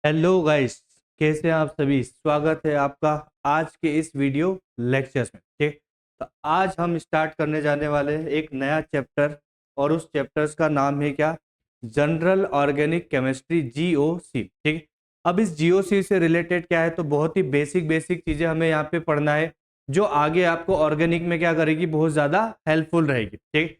Hello guys, कैसे हैं आप सभी। स्वागत है आपका आज के इस वीडियो लेक्चर्स में। ठीक, तो आज हम स्टार्ट करने जाने वाले हैं एक नया चैप्टर और उस चैप्टर्स का नाम है क्या, जनरल ऑर्गेनिक केमिस्ट्री, जीओसी। ठीक, अब इस जीओसी से रिलेटेड क्या है, तो बहुत ही बेसिक बेसिक चीजें हमें यहाँ पे पढ़ना है जो आगे आपको ऑर्गेनिक में क्या करेगी, बहुत ज्यादा हेल्पफुल रहेगी। ठीक,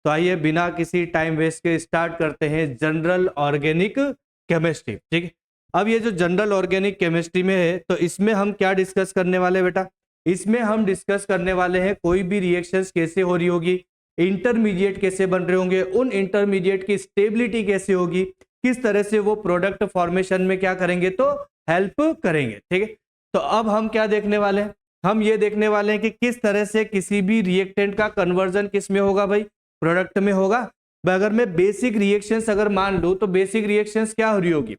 तो आइए बिना किसी टाइम वेस्ट के स्टार्ट करते हैं जनरल ऑर्गेनिक केमिस्ट्री। ठीक, अब ये जो जनरल ऑर्गेनिक केमिस्ट्री में है, तो इसमें हम क्या डिस्कस करने वाले हैं बेटा, इसमें हम डिस्कस करने वाले हैं कोई भी रिएक्शंस कैसे हो रही होगी, इंटरमीडिएट कैसे बन रहे होंगे, उन इंटरमीडिएट की स्टेबिलिटी कैसे होगी, किस तरह से वो प्रोडक्ट फॉर्मेशन में क्या करेंगे, तो हेल्प करेंगे। ठीक है, तो अब हम क्या देखने वाले हैं, हम ये देखने वाले हैं कि किस तरह से किसी भी रिएक्टेंट का कन्वर्जन किस में होगा भाई, प्रोडक्ट में होगा। अगर मैं बेसिक रिएक्शंस अगर मान लूं, तो बेसिक रिएक्शंस क्या हो रही होगी,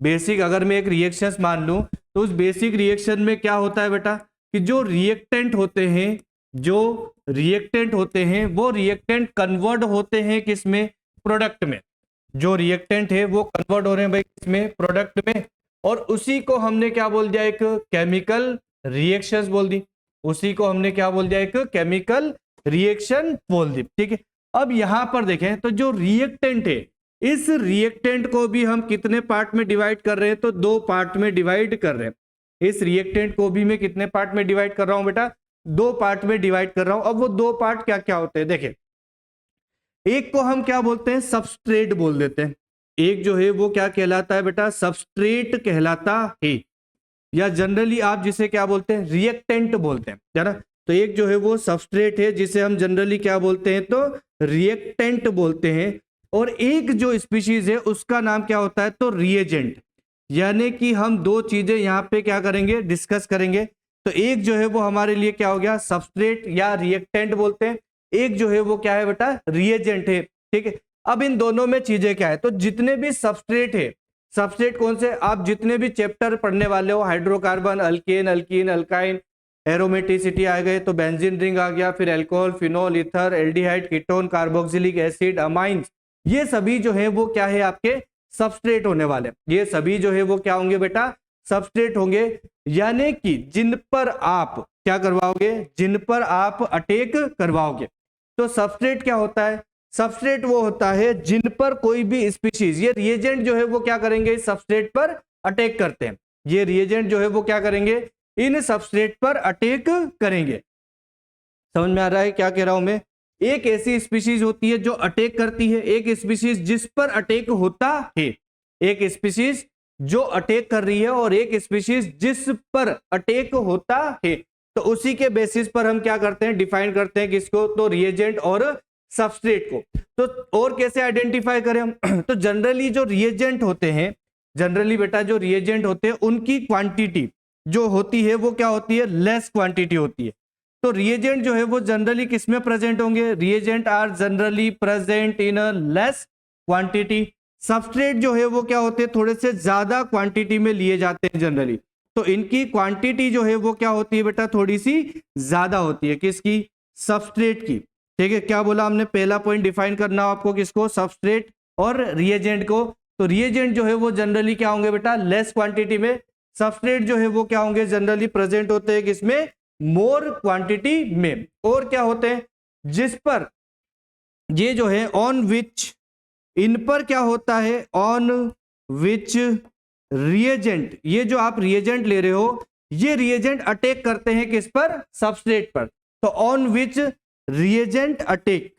बेसिक अगर मैं एक रिएक्शंस मान लूं, तो उस बेसिक रिएक्शन में क्या होता है बेटा, कि जो रिएक्टेंट होते हैं, जो रिएक्टेंट होते हैं वो रिएक्टेंट कन्वर्ट होते हैं किसमें, प्रोडक्ट में। जो रिएक्टेंट है वो कन्वर्ट हो रहे हैं भाई किसमें, प्रोडक्ट में। और उसी को हमने क्या बोल दिया, एक केमिकल रिएक्शंस बोल दी, उसी को हमने क्या बोल दिया, एक केमिकल रिएक्शन बोल दी। ठीक है, अब यहां पर देखें तो जो रिएक्टेंट है, इस रिएक्टेंट को भी हम कितने पार्ट में डिवाइड कर रहे हैं, तो दो पार्ट में डिवाइड कर रहे हैं। इस रिएक्टेंट को भी मैं कितने पार्ट में डिवाइड कर रहा हूं बेटा, दो पार्ट में डिवाइड कर रहा हूं। अब वो दो पार्ट क्या क्या होते हैं देखें, एक को हम क्या बोलते हैं, सबस्ट्रेट बोल देते हैं। एक जो है वो क्या कहलाता है बेटा, सबस्ट्रेट कहलाता है, या जनरली आप जिसे क्या बोलते हैं, रिएक्टेंट बोलते हैं, है ना। तो एक जो है वो सबस्ट्रेट है जिसे हम जनरली क्या बोलते हैं, तो रिएक्टेंट बोलते हैं। और एक जो स्पीशीज है उसका नाम क्या होता है, तो रिएजेंट। यानी कि हम दो चीजें यहाँ पे क्या करेंगे, डिस्कस करेंगे। तो एक जो है वो हमारे लिए क्या हो गया, सबस्ट्रेट या रिएक्टेंट बोलते हैं, एक जो है वो क्या है बेटा, रिएजेंट है। ठीक है, अब इन दोनों में चीजें क्या है, तो जितने भी सबस्ट्रेट है, सबस्ट्रेट कौन से, आप जितने भी चैप्टर पढ़ने वाले हो, hydrocarbon, alkane, alkene, alkyne, aromaticity आ गए, तो बेंजीन रिंग आ गया, फिर alcohol, phenol, ether, aldehyde, ketone, carboxylic acid, amines, ये सभी जो है वो क्या है, आपके सबस्ट्रेट होने वाले। ये सभी जो है वो क्या होंगे बेटा, सबस्ट्रेट होंगे। यानी कि जिन पर आप क्या करवाओगे, जिन पर आप अटैक करवाओगे। तो सबस्ट्रेट क्या होता है, सबस्ट्रेट वो होता है जिन पर कोई भी स्पीशीज, ये रिएजेंट जो है वो क्या करेंगे, इस सबस्ट्रेट पर अटैक करते हैं। ये रिएजेंट जो है वो क्या करेंगे, इन सबस्ट्रेट पर अटैक करेंगे। समझ में आ रहा है क्या कह रहा हूं मैं, एक ऐसी स्पीशीज होती है जो अटैक करती है, एक स्पीशीज जिस पर अटैक होता है, एक स्पीशीज जो अटैक कर रही है और एक स्पीशीज जिस पर अटैक होता है। तो उसी के बेसिस पर हम क्या करते हैं, डिफाइन करते हैं किसको, तो रिएजेंट और सबस्ट्रेट को। तो और कैसे आइडेंटिफाई करें हम तो जनरली जो रिएजेंट होते हैं, जनरली बेटा जो रिएजेंट होते हैं उनकी क्वांटिटी जो होती है वो क्या होती है, लेस क्वांटिटी होती है। तो रिएजेंट जो है वो जनरली किसमें प्रेजेंट होंगे, reagent are generally present in a less quantity. Substrate जो है वो क्या होते हैं, थोड़े से ज्यादा क्वांटिटी में लिए जाते हैं जनरली। तो इनकी क्वांटिटी जो है वो क्या होती है बेटा, थोड़ी सी ज्यादा होती है, किसकी, सबस्ट्रेट की। ठीक है, क्या बोला हमने, पहला पॉइंट डिफाइन करना आपको किसको, सबस्ट्रेट और रिएजेंट को। तो रिएजेंट जो है वो जनरली क्या होंगे बेटा, लेस क्वांटिटी में। सबस्ट्रेट जो है वो क्या होंगे, जनरली प्रेजेंट होते हैं किसमें, मोर क्वांटिटी में। और क्या होते हैं, जिस पर ये जो है ऑन विच, इन पर क्या होता है, ऑन विच रिएजेंट, ये जो आप रिएजेंट ले रहे हो, ये रिएजेंट अटैक करते हैं किस पर, सबस्ट्रेट पर। तो ऑन विच रिएजेंट अटैक,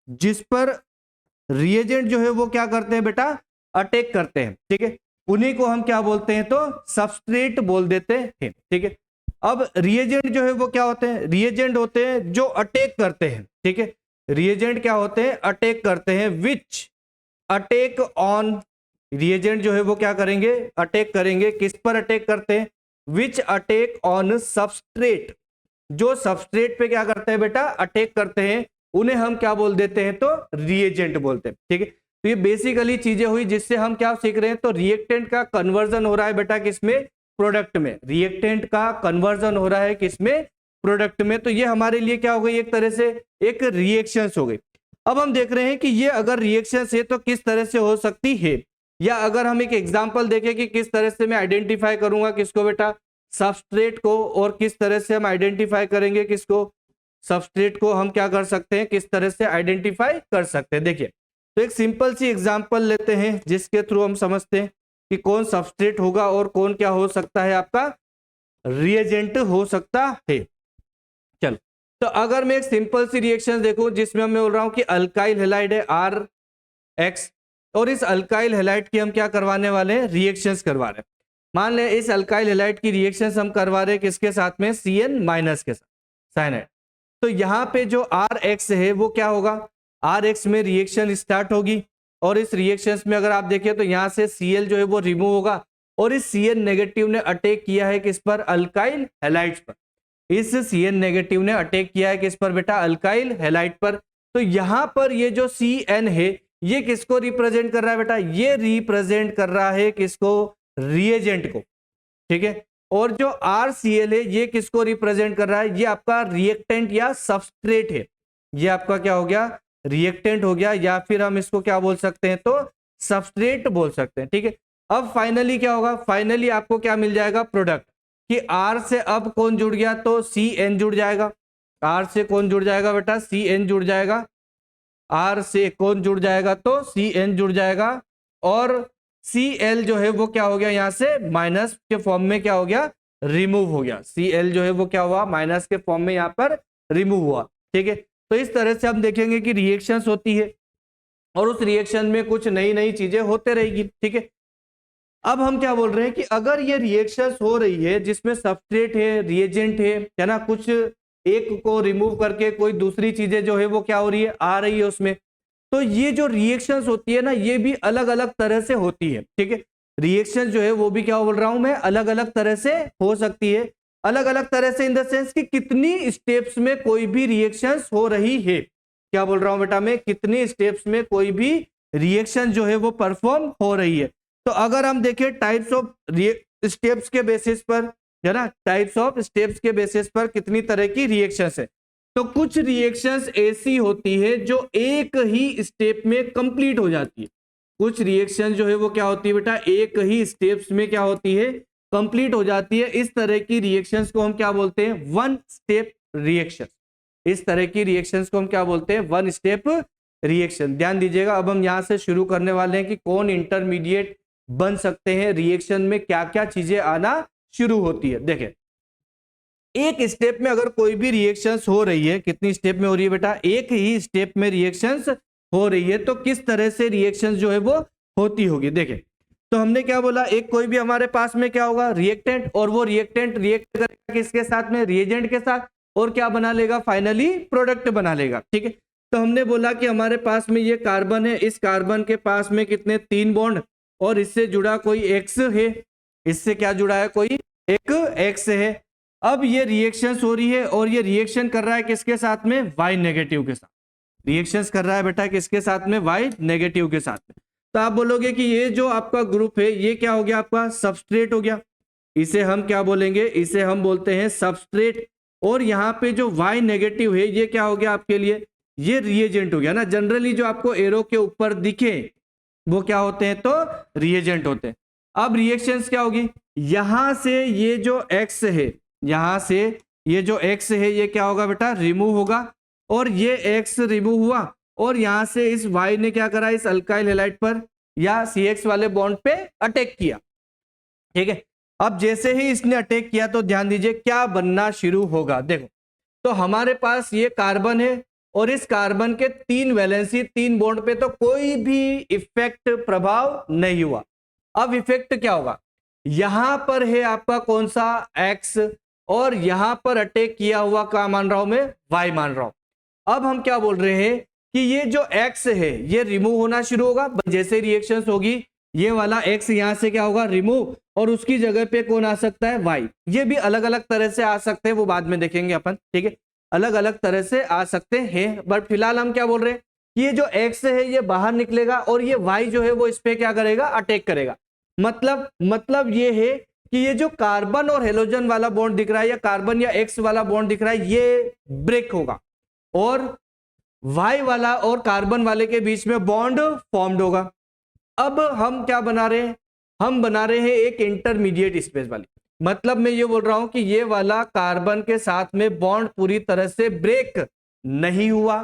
जिस पर रिएजेंट जो है वो क्या करते हैं बेटा, अटैक करते हैं। ठीक है, उन्हीं को हम क्या बोलते हैं, तो सबस्ट्रेट बोल देते हैं। ठीक है, अब रिएजेंट जो है वो क्या होते हैं, रिएजेंट होते हैं जो अटैक करते हैं। ठीक है, रिएजेंट क्या होते हैं, अटैक करते हैं, विच अटैक ऑन, रिएजेंट जो है वो क्या करेंगे, अटैक करेंगे, किस पर अटैक करते हैं, विच अटैक ऑन सबस्ट्रेट, जो सबस्ट्रेट पे क्या करते हैं बेटा, अटैक करते हैं, उन्हें हम क्या बोल देते हैं, तो रिएजेंट बोलते हैं। ठीक है, तो ये बेसिकली चीजें हुई जिससे हम क्या सीख रहे हैं, तो रिएक्टेंट का कन्वर्जन हो रहा है बेटा किसमें, प्रोडक्ट में। रिएक्टेंट का कन्वर्जन हो रहा है किसमें, प्रोडक्ट में। तो ये हमारे लिए क्या हो गई, एक तरह से एक रिएक्शंस हो गई। अब हम देख रहे हैं कि ये अगर रिएक्शंस है तो किस तरह से हो सकती है। या अगर हम एक एग्जांपल देखें कि किस तरह से मैं आइडेंटिफाई करूंगा किसको बेटा, सबस्ट्रेट को, और किस तरह से हम आइडेंटिफाई करेंगे किसको, सबस्ट्रेट को हम क्या कर सकते हैं, किस तरह से आइडेंटिफाई कर सकते हैं। देखिए, तो एक सिंपल सी एग्जांपल लेते हैं जिसके थ्रू हम समझते हैं कि कौन सबस्ट्रेट होगा और कौन क्या हो सकता है, आपका रिएजेंट हो सकता है। चलो, तो अगर मैं एक सिंपल सी रिएक्शन देखूं जिसमें मैं बोल रहा हूं कि अल्काइल हैलाइड है RX, और इस अल्काइल हैलाइड की हम क्या करवाने वाले हैं, रिएक्शंस करवा रहे हैं। मान लें इस अल्काइल हैलाइड की रिएक्शंस हम करवा रहे हैं किसके साथ में, CN- के साथ, साइनाइड। तो यहाँ पे जो RX है वो क्या होगा, RX में रिएक्शन स्टार्ट होगी, और इस रिएक्शंस में अगर आप देखें तो यहाँ से Cl जो है वो रिमूव होगा, और इस Cn नेगेटिव ने अटैक किया है किस पर, अल्काइल हैलाइड्स पर। इस Cn नेगेटिव ने अटैक किया है किस पर बेटा, अल्काइल हैलाइड पर। तो यहां पर ये जो Cn है ये किसको रिप्रेजेंट कर रहा है बेटा, ये रिप्रेजेंट कर रहा है किसको, रिएजेंट को, ठीक है। और जो RCl है ये किसको रिप्रेजेंट कर रहा है, ये आपका रिएक्टेंट या सबस्ट्रेट है। ये आपका क्या हो गया, रिएक्टेंट हो गया, या फिर हम इसको क्या बोल सकते हैं, तो सबस्ट्रेट बोल सकते हैं, ठीक है। अब फाइनली क्या होगा, फाइनली आपको क्या मिल जाएगा, प्रोडक्ट, कि R से अब कौन जुड़ गया, तो CN जुड़ जाएगा। R से कौन जुड़ जाएगा बेटा, CN जुड़ जाएगा। R से कौन जुड़ जाएगा, तो CN जुड़ जाएगा, और Cl जो है वो क्या हो गया, यहां से माइनस के फॉर्म में क्या हो गया, रिमूव हो गया। Cl जो है वो क्या हुआ, माइनस के फॉर्म में यहां पर रिमूव हुआ, ठीक है। तो इस तरह से हम देखेंगे कि रिएक्शंस होती है, और उस रिएक्शन में कुछ नई नई चीजें होते रहेगी, ठीक है। अब हम क्या बोल रहे हैं कि अगर ये रिएक्शंस हो रही है जिसमें सबस्ट्रेट है, रिएजेंट है ना, कुछ एक को रिमूव करके कोई दूसरी चीजें जो है वो क्या हो रही है, आ रही है उसमें, तो ये जो रिएक्शंस होती है ना ये भी अलग अलग तरह से होती है, ठीक है। रिएक्शन जो है वो भी क्या बोल रहा हूं मैं, अलग अलग तरह से हो सकती है। अलग अलग तरह से इन द सेंस कि कितनी स्टेप्स में कोई भी रिएक्शंस हो रही है। क्या बोल रहा हूं बेटा मैं, कितनी स्टेप्स में कोई भी रिएक्शन जो है वो परफॉर्म हो रही है। तो अगर हम देखें टाइप्स ऑफ स्टेप्स के बेसिस पर, है ना, टाइप्स ऑफ स्टेप्स के बेसिस पर कितनी तरह की रिएक्शंस है, तो कुछ रिएक्शंस ऐसी होती है जो एक ही स्टेप में कंप्लीट हो जाती है। कुछ रिएक्शन जो है वो क्या होती है बेटा, एक ही स्टेप्स में क्या होती है, कंप्लीट हो जाती है। इस तरह की रिएक्शंस को हम क्या बोलते हैं, वन स्टेप रिएक्शन। इस तरह की रिएक्शंस को हम क्या बोलते हैं, वन स्टेप रिएक्शन। ध्यान दीजिएगा, अब हम यहां से शुरू करने वाले हैं कि कौन इंटरमीडिएट बन सकते हैं, रिएक्शन में क्या क्या चीजें आना शुरू होती है। देखें, एक स्टेप में अगर कोई भी रिएक्शंस हो रही है, कितनी स्टेप में हो रही है बेटा, एक ही स्टेप में रिएक्शंस हो रही है, तो किस तरह से रिएक्शंस जो है वो होती होगी। देखें, तो हमने क्या बोला, एक कोई भी हमारे पास में क्या होगा, रिएक्टेंट, और वो रिएक्टेंट रिएक्ट करेगा किसके साथ में, रिएजेंट के साथ, और क्या बना लेगा, फाइनली प्रोडक्ट बना लेगा, ठीक है। तो हमने बोला कि हमारे पास में ये कार्बन है, इस कार्बन के पास में कितने, 3 बॉन्ड, और इससे जुड़ा कोई एक्स है, इससे क्या जुड़ा है, कोई एक एक्स है। अब ये रिएक्शंस हो रही है, और ये रिएक्शन कर रहा है किसके साथ में, वाई नेगेटिव के साथ। रिएक्शंस कर रहा है बेटा किसके साथ में, वाई नेगेटिव के साथ में। तो आप बोलोगे कि ये जो आपका ग्रुप है ये क्या हो गया, आपका सबस्ट्रेट हो गया। इसे हम क्या बोलेंगे, इसे हम बोलते हैं सबस्ट्रेट। और यहाँ पे जो वाई नेगेटिव है ये क्या हो गया आपके लिए, ये रिएजेंट हो गया ना। जनरली जो आपको एरो के ऊपर दिखे वो क्या होते हैं, तो रिएजेंट होते हैं। अब रिएक्शंस क्या होगी, यहां से ये जो एक्स है, यहां से ये जो एक्स है ये क्या होगा बेटा, रिमूव होगा, और ये एक्स रिमूव हुआ, और यहां से इस वाई ने क्या करा, इस अल्काइल हैलाइड पर या CX वाले बॉन्ड पे अटैक किया, ठीक है। अब जैसे ही इसने अटैक किया तो ध्यान दीजिए क्या बनना शुरू होगा। देखो, तो हमारे पास ये कार्बन है, और इस कार्बन के 3 वैलेंसी, 3 बॉन्ड पे तो कोई भी इफेक्ट, प्रभाव नहीं हुआ। अब इफेक्ट क्या होगा, यहां पर है आपका कौन सा, एक्स, और यहां पर अटैक किया हुआ क्या मान रहा हूं मैं, वाई मान रहा हूं। अब हम क्या बोल रहे हैं कि ये जो एक्स है ये रिमूव होना शुरू होगा, जैसे रिएक्शन होगी ये वाला एक्स यहां से क्या होगा, रिमूव, और उसकी जगह पे कौन आ सकता है, वाई। ये भी अलग अलग तरह से आ सकते हैं, वो बाद में देखेंगे अपन, ठीक है। अलग अलग तरह से आ सकते हैं, बट फिलहाल हम क्या बोल रहे हैं, ये जो एक्स है ये बाहर निकलेगा, और ये वाई जो है वो इस पे क्या करेगा, अटैक करेगा। मतलब ये है कि ये जो कार्बन और हेलोजन वाला बॉन्ड दिख रहा है, या कार्बन या एक्स वाला बॉन्ड दिख रहा है, ये ब्रेक होगा, और वाई वाला और कार्बन वाले के बीच में बॉन्ड फॉर्म्ड होगा। अब हम क्या बना रहे हैं, हम बना रहे हैं एक इंटरमीडिएट स्पेस वाली, मतलब मैं ये बोल रहा हूं कि ये वाला कार्बन के साथ में बॉन्ड पूरी तरह से ब्रेक नहीं हुआ,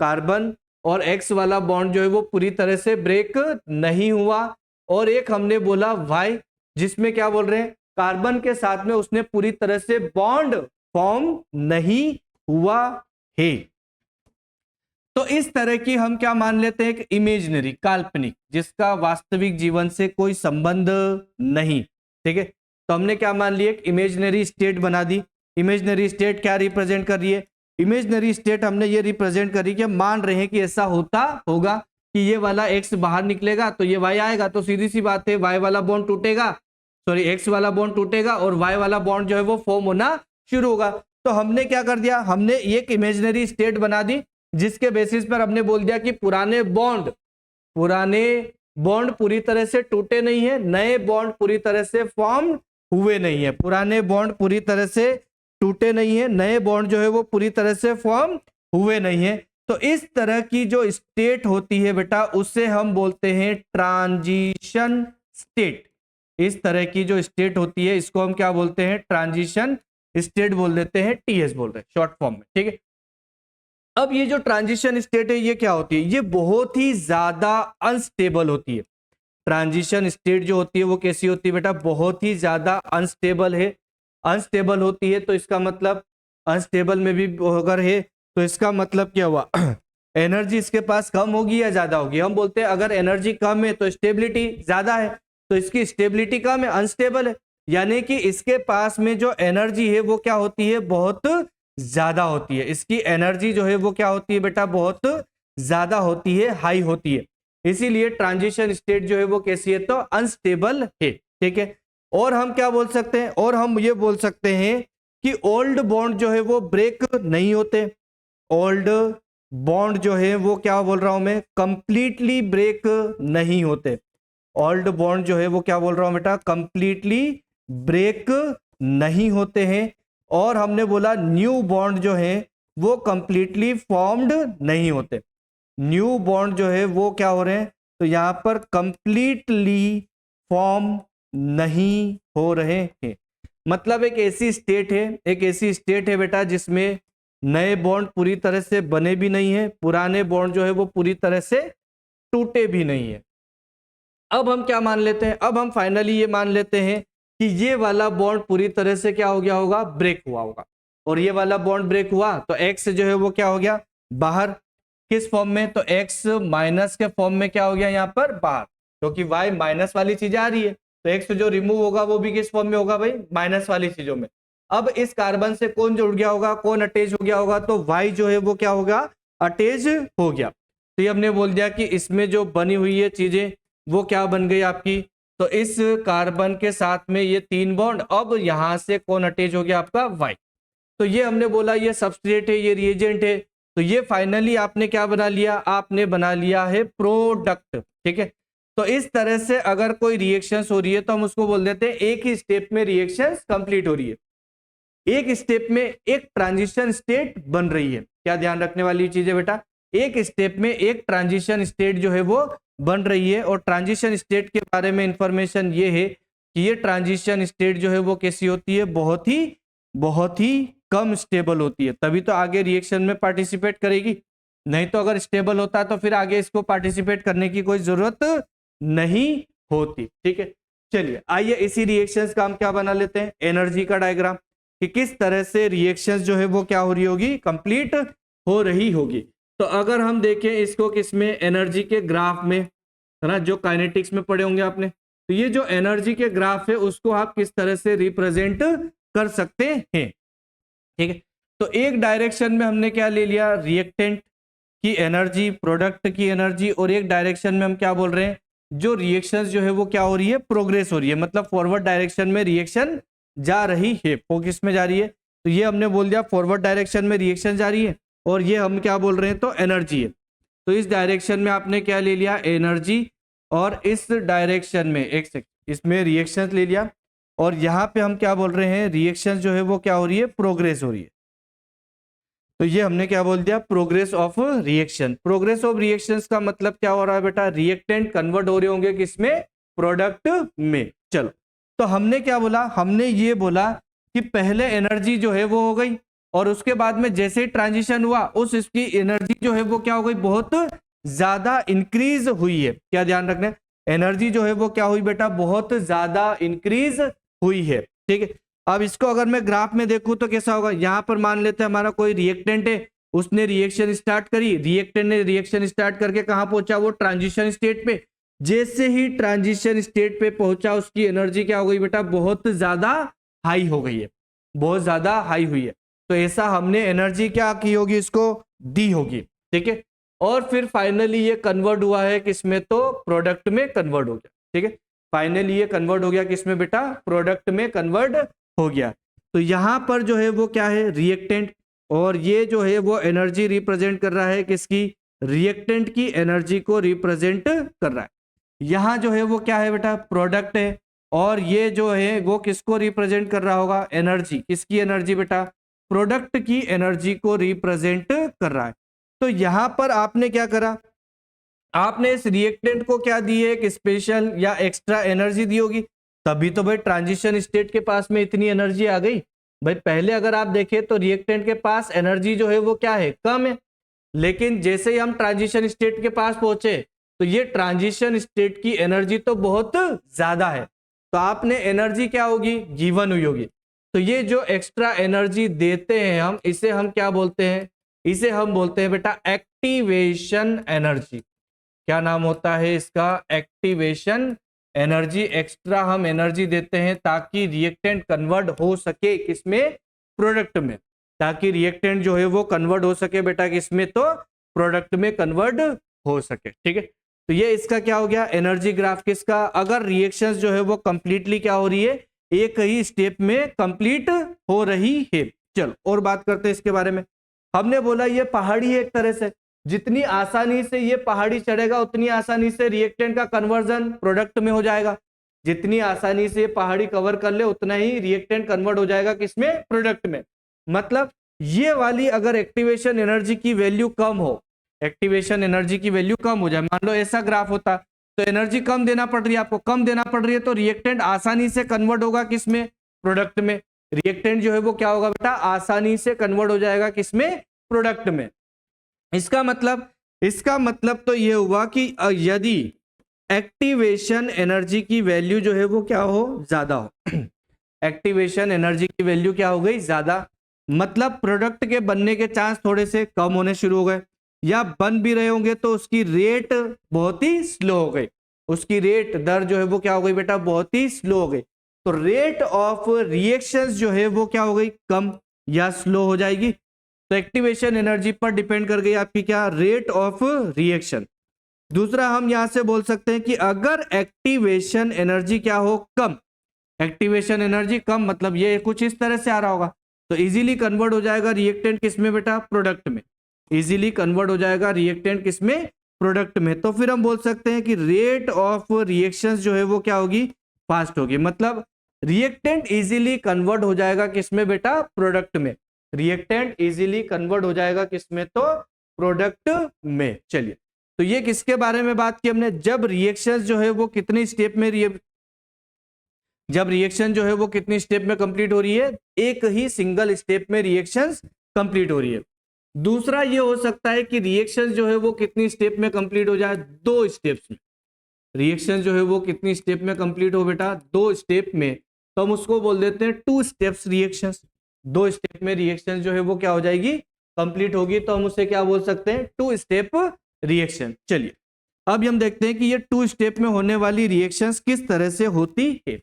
कार्बन और एक्स वाला बॉन्ड जो है वो पूरी तरह से ब्रेक नहीं हुआ, और एक हमने बोला वाई, जिसमें क्या बोल रहे हैं, कार्बन के साथ में उसने पूरी तरह से बॉन्ड फॉर्म नहीं हुआ है। तो इस तरह की हम क्या मान लेते हैं, एक इमेजिनरी, काल्पनिक, जिसका वास्तविक जीवन से कोई संबंध नहीं, ठीक है। तो हमने क्या मान लिया, एक इमेजिनरी स्टेट बना दी। इमेजिनरी स्टेट क्या रिप्रेजेंट कर रही है, इमेजिनरी स्टेट हमने ये रिप्रेजेंट करी कि मान रहे हैं कि ऐसा होता होगा कि ये वाला एक्स बाहर निकलेगा तो ये वाई आएगा, तो सीधी सी बात है वाई वाला बॉन्ड टूटेगा, सॉरी एक्स वाला बॉन्ड टूटेगा और वाई वाला बॉन्ड जो है वो फॉर्म होना शुरू होगा। तो हमने क्या कर दिया, हमने एक इमेजिनरी स्टेट बना दी, जिसके बेसिस पर हमने बोल दिया कि पुराने बॉन्ड पूरी तरह से टूटे नहीं है, नए बॉन्ड पूरी तरह से फॉर्म हुए नहीं है, पुराने बॉन्ड पूरी तरह से टूटे नहीं है, नए बॉन्ड जो है वो पूरी तरह से फॉर्म हुए नहीं है। तो इस तरह की जो स्टेट होती है बेटा, उसे हम बोलते हैं ट्रांजिशन स्टेट। इस तरह की जो स्टेट होती है इसको हम क्या बोलते हैं, ट्रांजिशन स्टेट बोल देते हैं, टीएस बोल रहे हैं शॉर्ट फॉर्म में, ठीक है। अब ये जो ट्रांजिशन स्टेट है ये क्या होती है, ये बहुत ही ज्यादा अनस्टेबल होती है। ट्रांजिशन स्टेट जो होती है वो कैसी होती है बेटा, बहुत ही ज्यादा अनस्टेबल है। अनस्टेबल होती है तो इसका मतलब, अनस्टेबल में भी अगर है तो इसका मतलब क्या हुआ, एनर्जी इसके पास कम होगी या ज्यादा होगी। हम बोलते हैं अगर एनर्जी कम है तो स्टेबिलिटी ज्यादा है, तो इसकी स्टेबिलिटी कम है, अनस्टेबल है, यानी कि इसके पास में जो एनर्जी है वो क्या होती है, बहुत ज्यादा होती है। इसकी एनर्जी जो है वो क्या होती है बेटा, बहुत ज्यादा होती है, हाई होती है। इसीलिए ट्रांजिशन स्टेट जो है वो कैसी है, तो अनस्टेबल है, ठीक है। और हम क्या बोल सकते हैं, और हम ये बोल सकते हैं कि ओल्ड बॉन्ड जो है वो ब्रेक नहीं होते। ओल्ड बॉन्ड जो है वो क्या बोल रहा हूं मैं, कंप्लीटली ब्रेक नहीं होते। ओल्ड बॉन्ड जो है वो क्या बोल रहा हूं बेटा, कंप्लीटली ब्रेक नहीं होते हैं। और हमने बोला न्यू बॉन्ड जो है वो कंप्लीटली फॉर्म्ड नहीं होते। न्यू बॉन्ड जो है वो क्या हो रहे हैं, तो यहां पर कंप्लीटली फॉर्म नहीं हो रहे हैं। मतलब एक ऐसी स्टेट है, एक ऐसी स्टेट है बेटा जिसमें नए बॉन्ड पूरी तरह से बने भी नहीं है, पुराने बॉन्ड जो है वो पूरी तरह से टूटे भी नहीं है। अब हम क्या मान लेते हैं, अब हम फाइनली ये मान लेते हैं कि ये वाला बॉन्ड पूरी तरह से क्या हो गया होगा, ब्रेक हुआ होगा। और ये वाला बॉन्ड ब्रेक हुआ तो एक्स जो है वो क्या हो गया बाहर, किस फॉर्म में, तो एक्स माइनस के फॉर्म में क्या हो गया यहाँ पर बाहर, क्योंकि वाई माइनस वाली चीज आ रही है, तो एक्स जो रिमूव होगा वो भी किस फॉर्म में होगा भाई, माइनस वाली चीजों में। अब इस कार्बन से कौन जुड़ गया होगा, कौन अटैच हो गया होगा, तो वाई जो है वो क्या होगा, अटैच हो गया। तो ये हमने बोल दिया कि इसमें जो बनी हुई है चीजें वो क्या बन गई आपकी, तो इस कार्बन के साथ में ये तीन बॉन्ड, अब यहां से कौन अटैच हो गया आपका वाई। तो ये हमने बोला ये सबस्ट्रेट है, ये रिएजेंट है, तो ये फाइनली आपने क्या बना लिया, आपने बना लिया है प्रोडक्ट, ठीक है। तो इस तरह से अगर कोई रिएक्शंस हो रही है तो हम उसको बोल देते हैं एक ही स्टेप में रिएक्शंस कंप्लीट हो रही है, एक स्टेप में एक ट्रांजिशन स्टेट बन रही है। क्या ध्यान रखने वाली चीज है बेटा, एक स्टेप में एक ट्रांजिशन स्टेट जो है वो बन रही है। और ट्रांजिशन स्टेट के बारे में इंफॉर्मेशन ये है कि ये ट्रांजिशन स्टेट जो है वो कैसी होती है, बहुत ही कम स्टेबल होती है, तभी तो आगे रिएक्शन में पार्टिसिपेट करेगी। नहीं तो अगर स्टेबल होता तो फिर आगे इसको पार्टिसिपेट करने की कोई जरूरत नहीं होती, ठीक है। चलिए आइए इसी रिएक्शंस का हम क्या बना लेते हैं, एनर्जी का डायग्राम, कि किस तरह से रिएक्शंस जो है वो क्या हो रही होगी, कंप्लीट हो रही होगी। तो अगर हम देखें इसको किसमें, एनर्जी के ग्राफ में, है ना, जो काइनेटिक्स में पढ़े होंगे आपने, तो ये जो एनर्जी के ग्राफ है उसको आप किस तरह से रिप्रेजेंट कर सकते हैं, ठीक है। तो एक डायरेक्शन में हमने क्या ले लिया, रिएक्टेंट की एनर्जी, प्रोडक्ट की एनर्जी, और एक डायरेक्शन में हम क्या बोल रहे हैं, जो रिएक्शंस जो है वो क्या हो रही है, प्रोग्रेस हो रही है, मतलब फॉरवर्ड डायरेक्शन में रिएक्शन जा रही है, वो किस में जा रही है, तो ये हमने बोल दिया फॉरवर्ड डायरेक्शन में रिएक्शन जा रही है, और ये हम क्या बोल रहे हैं, तो एनर्जी है। तो इस डायरेक्शन में आपने क्या ले लिया, एनर्जी, और इस डायरेक्शन में एक सेकंड इसमें रिएक्शन ले लिया, और यहां पे हम क्या बोल रहे हैं, रिएक्शन जो है वो क्या हो रही है, प्रोग्रेस हो रही है। तो ये हमने क्या बोल दिया, progress of reaction. Progress of reactions का मतलब क्या हो रहा है बेटा, रिएक्टेंट कन्वर्ट हो रहे होंगे किसमें, प्रोडक्ट में। चलो, तो हमने क्या बोला, हमने ये बोला कि पहले एनर्जी जो है वो हो गई, और उसके बाद में जैसे ही ट्रांजिशन हुआ उस इसकी एनर्जी जो है वो क्या हो गई, बहुत ज्यादा इंक्रीज हुई है। क्या ध्यान रखना है, एनर्जी जो है वो क्या हुई बेटा, बहुत ज्यादा इंक्रीज हुई है। ठीक है, अब इसको अगर मैं ग्राफ में देखूं तो कैसा होगा, यहां पर मान लेते हैं हमारा कोई रिएक्टेंट है, उसने रिएक्शन स्टार्ट करी, रिएक्टेंट ने रिएक्शन स्टार्ट करके कहां पहुंचा, वो ट्रांजिशन स्टेट पे। जैसे ही ट्रांजिशन स्टेट पे पहुंचा उसकी एनर्जी क्या हो गई बेटा, बहुत ज्यादा हाई हो गई है, बहुत ज्यादा हाई हुई है। तो ऐसा हमने एनर्जी क्या की होगी, इसको दी होगी। ठीक है, और फिर फाइनली ये कन्वर्ट हुआ है किसमें, तो प्रोडक्ट में कन्वर्ट हो गया। ठीक है, फाइनली ये कन्वर्ट हो गया किसमें बेटा, प्रोडक्ट में कन्वर्ट हो गया। तो यहां पर जो है वो क्या है, रिएक्टेंट, और ये जो है वो एनर्जी रिप्रेजेंट कर रहा है किसकी, रिएक्टेंट की एनर्जी को रिप्रेजेंट कर रहा है। यहां जो है वो क्या है बेटा, प्रोडक्ट है, और ये जो है वो किसको रिप्रेजेंट कर रहा होगा, एनर्जी, किसकी एनर्जी बेटा, प्रोडक्ट की एनर्जी को रिप्रेजेंट कर रहा है। तो यहां पर आपने क्या करा, आपने इस रिएक्टेंट को क्या दी है, एक स्पेशल या एक्स्ट्रा एनर्जी दी होगी, तभी तो भाई ट्रांजिशन स्टेट के पास में इतनी एनर्जी आ गई। भाई पहले अगर आप देखें तो रिएक्टेंट के पास एनर्जी जो है वो क्या है, कम है, लेकिन जैसे ही हम ट्रांजिशन स्टेट के पास पहुंचे तो ये ट्रांजिशन स्टेट की एनर्जी तो बहुत ज्यादा है, तो आपने एनर्जी क्या होगी, गिवन हुई होगी। तो ये जो एक्स्ट्रा एनर्जी देते हैं हम, इसे हम क्या बोलते हैं, इसे हम बोलते हैं बेटा एक्टिवेशन एनर्जी। क्या नाम होता है इसका, एक्टिवेशन एनर्जी। एक्स्ट्रा हम एनर्जी देते हैं ताकि रिएक्टेंट कन्वर्ट हो सके किसमें, प्रोडक्ट में, ताकि रिएक्टेंट जो है वो कन्वर्ट हो सके बेटा किसमें, तो प्रोडक्ट में कन्वर्ट हो सके। ठीक है, तो ये इसका क्या हो गया, एनर्जी ग्राफ किसका, अगर रिएक्शंस जो है वो कंप्लीटली क्या हो रही है, एक ही स्टेप में कंप्लीट हो रही है। चलो और बात करते हैं इसके बारे में। हमने बोला ये पहाड़ी है एक तरह से, जितनी आसानी से ये पहाड़ी चढ़ेगा उतनी आसानी से रिएक्टेंट का कन्वर्जन प्रोडक्ट में हो जाएगा। जितनी आसानी से पहाड़ी कवर कर ले उतना ही रिएक्टेंट कन्वर्ट हो जाएगा किसमें, प्रोडक्ट में। मतलब ये वाली अगर एक्टिवेशन एनर्जी की वैल्यू कम हो, एक्टिवेशन एनर्जी की वैल्यू कम हो जाए, मान लो ऐसा ग्राफ होता, तो एनर्जी कम देना पड़ रही है आपको, कम देना पड़ रही है, तो रिएक्टेंट आसानी से कन्वर्ट होगा किसमें, प्रोडक्ट में। रिएक्टेंट जो है वो क्या होगा बेटा, आसानी से कन्वर्ट हो जाएगा किसमें, प्रोडक्ट में। इसका मतलब तो ये हुआ कि यदि एक्टिवेशन एनर्जी की वैल्यू जो है वो क्या हो, ज्यादा हो एक्टिवेशन एनर्जी की वैल्यू क्या हो गई, ज्यादा, मतलब प्रोडक्ट के बनने के चांस थोड़े से कम होने शुरू हो गए, या बन भी रहे होंगे तो उसकी रेट बहुत ही स्लो हो गई, उसकी रेट दर जो है वो क्या हो गई बेटा, बहुत ही स्लो हो गई। तो रेट ऑफ रिएक्शंस जो है वो क्या हो गई, कम या स्लो हो जाएगी। तो एक्टिवेशन एनर्जी पर डिपेंड कर गई आपकी क्या, रेट ऑफ रिएक्शन। दूसरा हम यहां से बोल सकते हैं कि अगर एक्टिवेशन एनर्जी क्या हो, कम, एक्टिवेशन एनर्जी कम, मतलब ये कुछ इस तरह से आ रहा होगा, तो इजीली कन्वर्ट हो जाएगा रिएक्टेंट किसमें बेटा, प्रोडक्ट में, इजीली कन्वर्ट हो जाएगा रिएक्टेंट किसमें, प्रोडक्ट में। तो फिर हम बोल सकते हैं कि रेट ऑफ रिएक्शंस जो है वो क्या होगी, फास्ट होगी, मतलब रिएक्टेंट इजीली कन्वर्ट हो जाएगा किसमें बेटा, प्रोडक्ट में, रिएक्टेंट इजीली कन्वर्ट हो जाएगा किसमें, तो प्रोडक्ट में। चलिए, तो ये किसके बारे में बात की हमने, जब रिएक्शंस जो है वो कितनी स्टेप में जब रिएक्शन जो है वो कितनी स्टेप में कंप्लीट हो रही है, एक ही सिंगल स्टेप में रिएक्शंस कंप्लीट हो रही है। दूसरा ये हो सकता है कि रिएक्शन जो है वो कितनी स्टेप में कंप्लीट हो जाए, 2 स्टेप्स में, रिएक्शन जो है वो कितनी स्टेप में कंप्लीट हो बेटा, 2 स्टेप में, तो हम उसको बोल देते हैं 2 स्टेप्स रिएक्शंस। 2 स्टेप में रिएक्शन जो है वो क्या हो जाएगी, कंप्लीट होगी, तो हम उसे क्या बोल सकते हैं, 2 स्टेप रिएक्शन। चलिए अब हम देखते हैं कि ये 2 स्टेप में होने वाली रिएक्शंस किस तरह से होती है।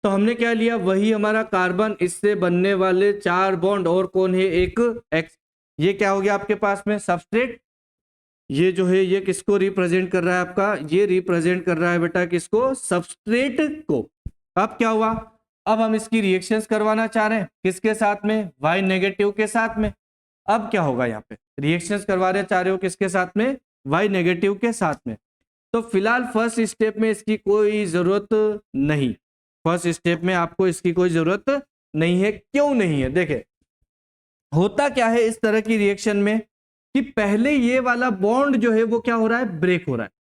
तो हमने क्या लिया, वही हमारा कार्बन, इससे बनने वाले 4 बॉन्ड, और कौन है, एक एक्स, ये क्या हो गया आपके पास में, सबस्ट्रेट। ये जो है ये किसको रिप्रेजेंट कर रहा है आपका, ये रिप्रेजेंट कर रहा है बेटा किसको, सबस्ट्रेट को। अब क्या हुआ, अब हम इसकी रिएक्शंस करवाना चाह रहे हैं किसके साथ में, वाई नेगेटिव के साथ में। अब क्या होगा, यहाँ पे रिएक्शंस करवाने चाह रहे हो किसके साथ में, वाई नेगेटिव के साथ में। तो फिलहाल फर्स्ट स्टेप में इसकी कोई जरूरत नहीं, फर्स्ट स्टेप में आपको इसकी कोई जरूरत नहीं है। क्यों नहीं है, देखे होता क्या है इस तरह की रिएक्शन में कि पहले ये वाला बॉन्ड जो है वो क्या हो रहा है, ब्रेक हो रहा है।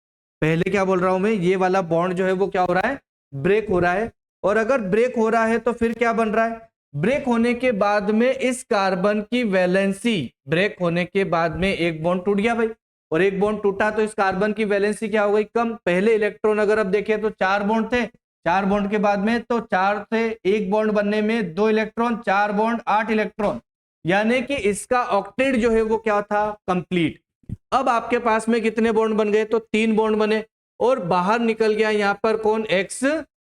पहले क्या बोल रहा हूं मैं, ये वाला बॉन्ड जो है वो क्या हो रहा है, ब्रेक हो रहा है। और अगर ब्रेक हो रहा है तो फिर क्या बन रहा है, ब्रेक होने के बाद में इस कार्बन की वैलेंसी, ब्रेक होने के बाद में एक बॉन्ड टूट गया भाई, और एक बॉन्ड टूटा तो इस कार्बन की वैलेंसी क्या हो गई, कम। पहले इलेक्ट्रॉन अगर अब देखें तो 4 बॉन्ड थे, 4 बॉन्ड के बाद में तो 4 से एक बॉन्ड बनने में 2 इलेक्ट्रॉन, 4 बॉन्ड 8 इलेक्ट्रॉन, यानी कि इसका ऑक्टेट जो है वो क्या था, कंप्लीट। अब आपके पास में कितने बॉन्ड बन गए, तो 3 बॉन्ड बने, और बाहर निकल गया यहां पर कौन, एक्स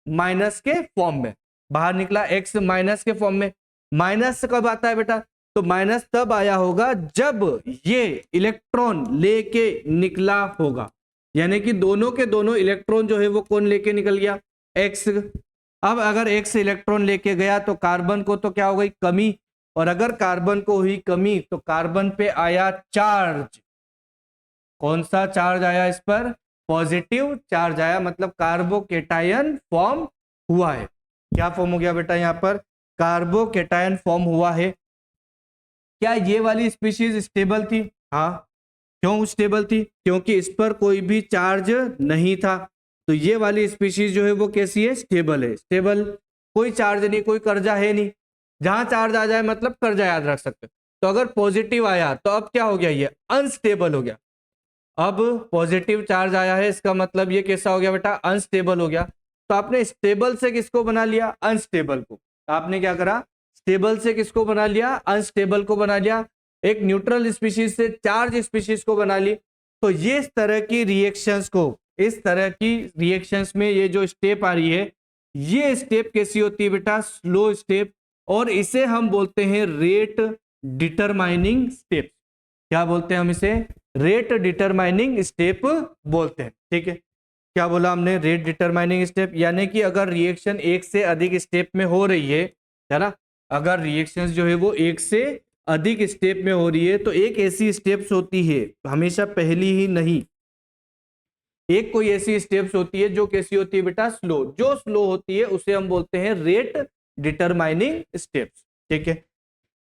माइनस के फॉर्म में, बाहर निकला एक्स माइनस के फॉर्म में। माइनस कब आता है बेटा, तो माइनस तब आया होगा जब ये इलेक्ट्रॉन लेके निकला होगा, यानी कि दोनों के दोनों इलेक्ट्रॉन जो है वो कौन लेके निकल गया, एक्स। अब अगर एक्स इलेक्ट्रॉन लेके गया तो कार्बन को तो क्या हो गई, कमी, और अगर कार्बन को हुई कमी तो कार्बन पे आया चार्ज। कौन सा चार्ज आया इस पर, पॉजिटिव चार्ज आया, मतलब कार्बोकेटायन फॉर्म हुआ है। क्या फॉर्म हो गया बेटा, यहां पर कार्बोकेटायन फॉर्म हुआ है। क्या ये वाली स्पीशीज स्टेबल थी, हाँ। क्यों स्टेबल थी, क्योंकि इस पर कोई भी चार्ज नहीं था। तो ये वाली स्पीशीज जो है वो कैसी है, स्टेबल है। स्टेबल, कोई चार्ज नहीं, कोई कर्जा है नहीं, जहां चार्ज आ जाए मतलब कर्जा याद रख सकते। तो अगर पॉजिटिव आया तो अब क्या हो गया, ये अनस्टेबल हो गया। अब पॉजिटिव चार्ज आया है, इसका मतलब ये कैसा हो गया बेटा, अनस्टेबल हो गया। तो आपने स्टेबल से किसको बना लिया, अनस्टेबल को। आपने क्या करा, स्टेबल से किसको बना लिया, अनस्टेबल को बना लिया। एक न्यूट्रल स्पीशीज से चार्ज स्पीशीज को बना ली। तो ये इस तरह की रिएक्शंस को, इस तरह की रिएक्शंस में ये जो स्टेप आ रही है, ये स्टेप कैसी होती है बेटा, स्लो स्टेप, और इसे हम बोलते हैं रेट डिटरमाइनिंग स्टेप। क्या बोलते हैं हम इसे, रेट डिटरमाइनिंग स्टेप बोलते हैं, ठीक है। क्या बोला हमने, रेट डिटरमाइनिंग स्टेप, यानी कि अगर रिएक्शन एक से अधिक स्टेप में हो रही है ना, अगर रिएक्शंस जो है वो एक से अधिक स्टेप में हो रही है तो एक ऐसी स्टेप्स होती है, हमेशा पहली ही नहीं, एक कोई ऐसी स्टेप्स होती है जो कैसी होती है बेटा, स्लो। जो स्लो होती है उसे हम बोलते हैं रेट डिटरमाइनिंग स्टेप्स, ठीक है।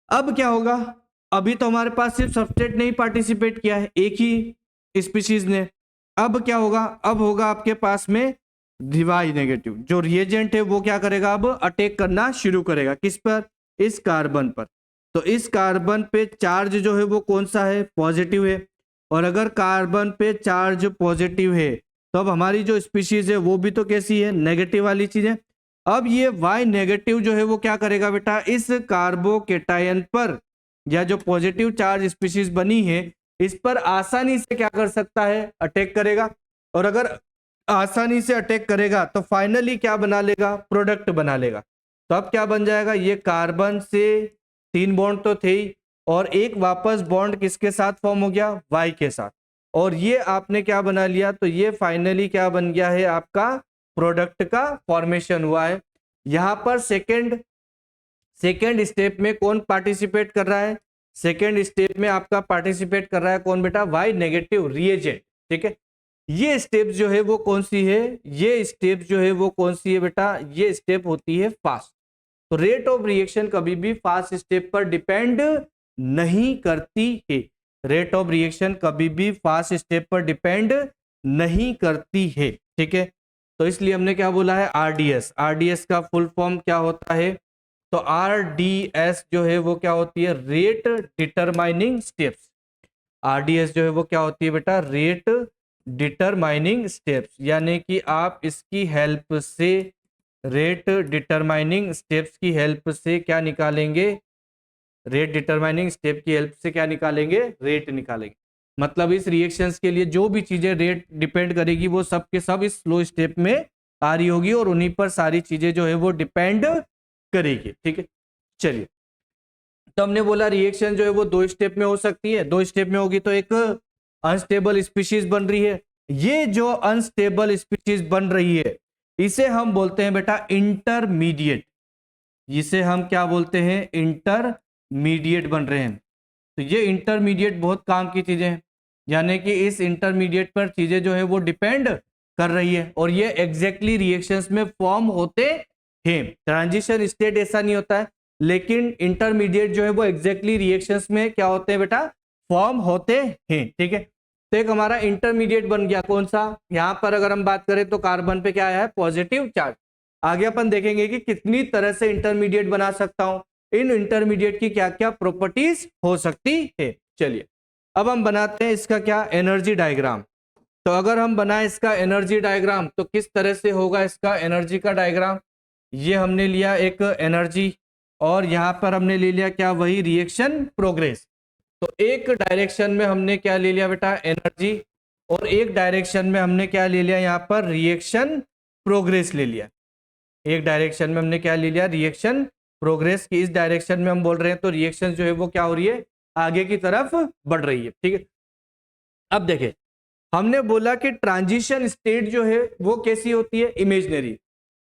अब क्या होगा, अभी तो हमारे पास सिर्फ सबस्ट्रेट ने ही पार्टिसिपेट किया है, एक ही स्पीशीज ने। अब क्या होगा, अब होगा आपके पास में रिवाई नेगेटिव, जो रिएजेंट है वो क्या करेगा, अब अटैक करना शुरू करेगा, किस पर, इस कार्बन पर। तो इस कार्बन पे चार्ज जो है वो कौन सा है, पॉजिटिव है। और अगर कार्बन पे चार्ज पॉजिटिव है तो अब हमारी जो स्पीशीज है वो भी तो कैसी है, नेगेटिव वाली चीज है। अब ये वाई नेगेटिव जो है वो क्या करेगा बेटा, इस कार्बोकेटायन पर, या जो पॉजिटिव चार्ज स्पीशीज बनी है इस पर आसानी से क्या कर सकता है, अटैक करेगा। और अगर आसानी से अटैक करेगा तो फाइनली क्या बना लेगा, प्रोडक्ट बना लेगा। तो अब क्या बन जाएगा, ये कार्बन से 3 बॉन्ड तो थे ही, और एक वापस बॉन्ड किसके साथ फॉर्म हो गया, वाई के साथ, और ये आपने क्या बना लिया, तो ये फाइनली क्या बन गया है, आपका प्रोडक्ट का फॉर्मेशन हुआ है। यहां पर सेकेंड स्टेप में कौन पार्टिसिपेट कर रहा है, सेकेंड स्टेप में आपका पार्टिसिपेट कर रहा है कौन बेटा, वाई नेगेटिव रिएजेंट, ठीक है। ये स्टेप जो है वो कौन सी है, ये स्टेप जो है वो कौन सी है बेटा, ये स्टेप होती है फास्ट। तो रेट ऑफ रिएक्शन कभी भी फास्ट स्टेप पर डिपेंड नहीं करती है, रेट ऑफ रिएक्शन कभी भी फास्ट स्टेप पर डिपेंड नहीं करती है, ठीक है। तो इसलिए हमने क्या बोला है, आरडीएस। आरडीएस का फुल फॉर्म क्या होता है, तो आरडीएस जो है वो क्या होती है, रेट डिटरमाइनिंग स्टेप्स। आरडीएस जो है वो क्या होती है बेटा, रेट डिटरमाइनिंग स्टेप्स, यानी कि आप इसकी हेल्प से, रेट डिटरमाइनिंग स्टेप्स की हेल्प से क्या निकालेंगे, रेट डिटरमाइनिंग स्टेप की हेल्प से क्या निकालेंगे, रेट निकालेंगे। मतलब इस रिएक्शंस के लिए जो भी चीजें रेट डिपेंड करेगी वो सब के सब इस स्लो स्टेप में आ रही होगी, और उन्हीं पर सारी चीजें जो है वो डिपेंड करेगी, ठीक है। चलिए, तो हमने बोला रिएक्शन जो है वो 2 स्टेप में हो सकती है, 2 स्टेप में होगी तो एक अनस्टेबल स्पीशीज बन रही है। ये जो अनस्टेबल स्पीशीज बन रही है इसे हम बोलते हैं बेटा इंटरमीडिएट, इसे हम क्या बोलते हैं, इंटरमीडिएट बन रहे हैं। तो ये इंटरमीडिएट बहुत काम की चीजें हैं, यानी कि इस इंटरमीडिएट पर चीजें जो है वो डिपेंड कर रही है, और ये एग्जैक्टली रिएक्शंस में फॉर्म होते हैं। ट्रांजिशन स्टेट ऐसा नहीं होता है लेकिन इंटरमीडिएट जो है वो एग्जैक्टली रिएक्शंस में क्या होते हैं बेटा, फॉर्म होते हैं। ठीक है, तो एक हमारा इंटरमीडिएट बन गया कौन सा, यहाँ पर अगर हम बात करें तो कार्बन पे क्या आया है, पॉजिटिव चार्ज। आगे अपन देखेंगे कि कितनी तरह से इंटरमीडिएट बना सकता हूं, इन इंटरमीडिएट की क्या क्या प्रॉपर्टीज हो सकती है। चलिए अब हम बनाते हैं इसका क्या, एनर्जी डायग्राम। तो अगर हम बनाए इसका एनर्जी डायग्राम तो किस तरह से होगा इसका एनर्जी का डायग्राम। ये हमने लिया एक एनर्जी और यहाँ पर हमने ले लिया क्या, वही रिएक्शन प्रोग्रेस। तो एक डायरेक्शन में हमने क्या ले लिया बेटा, एनर्जी, और एक डायरेक्शन में हमने क्या ले लिया यहाँ पर, रिएक्शन प्रोग्रेस ले लिया। एक डायरेक्शन में हमने क्या ले लिया, रिएक्शन प्रोग्रेस की। इस डायरेक्शन में हम बोल रहे हैं तो रिएक्शन जो है वो क्या हो रही है, आगे की तरफ बढ़ रही है। ठीक है, अब देखें हमने बोला कि ट्रांजिशन स्टेट जो है वो कैसी होती है, इमेजिनरी।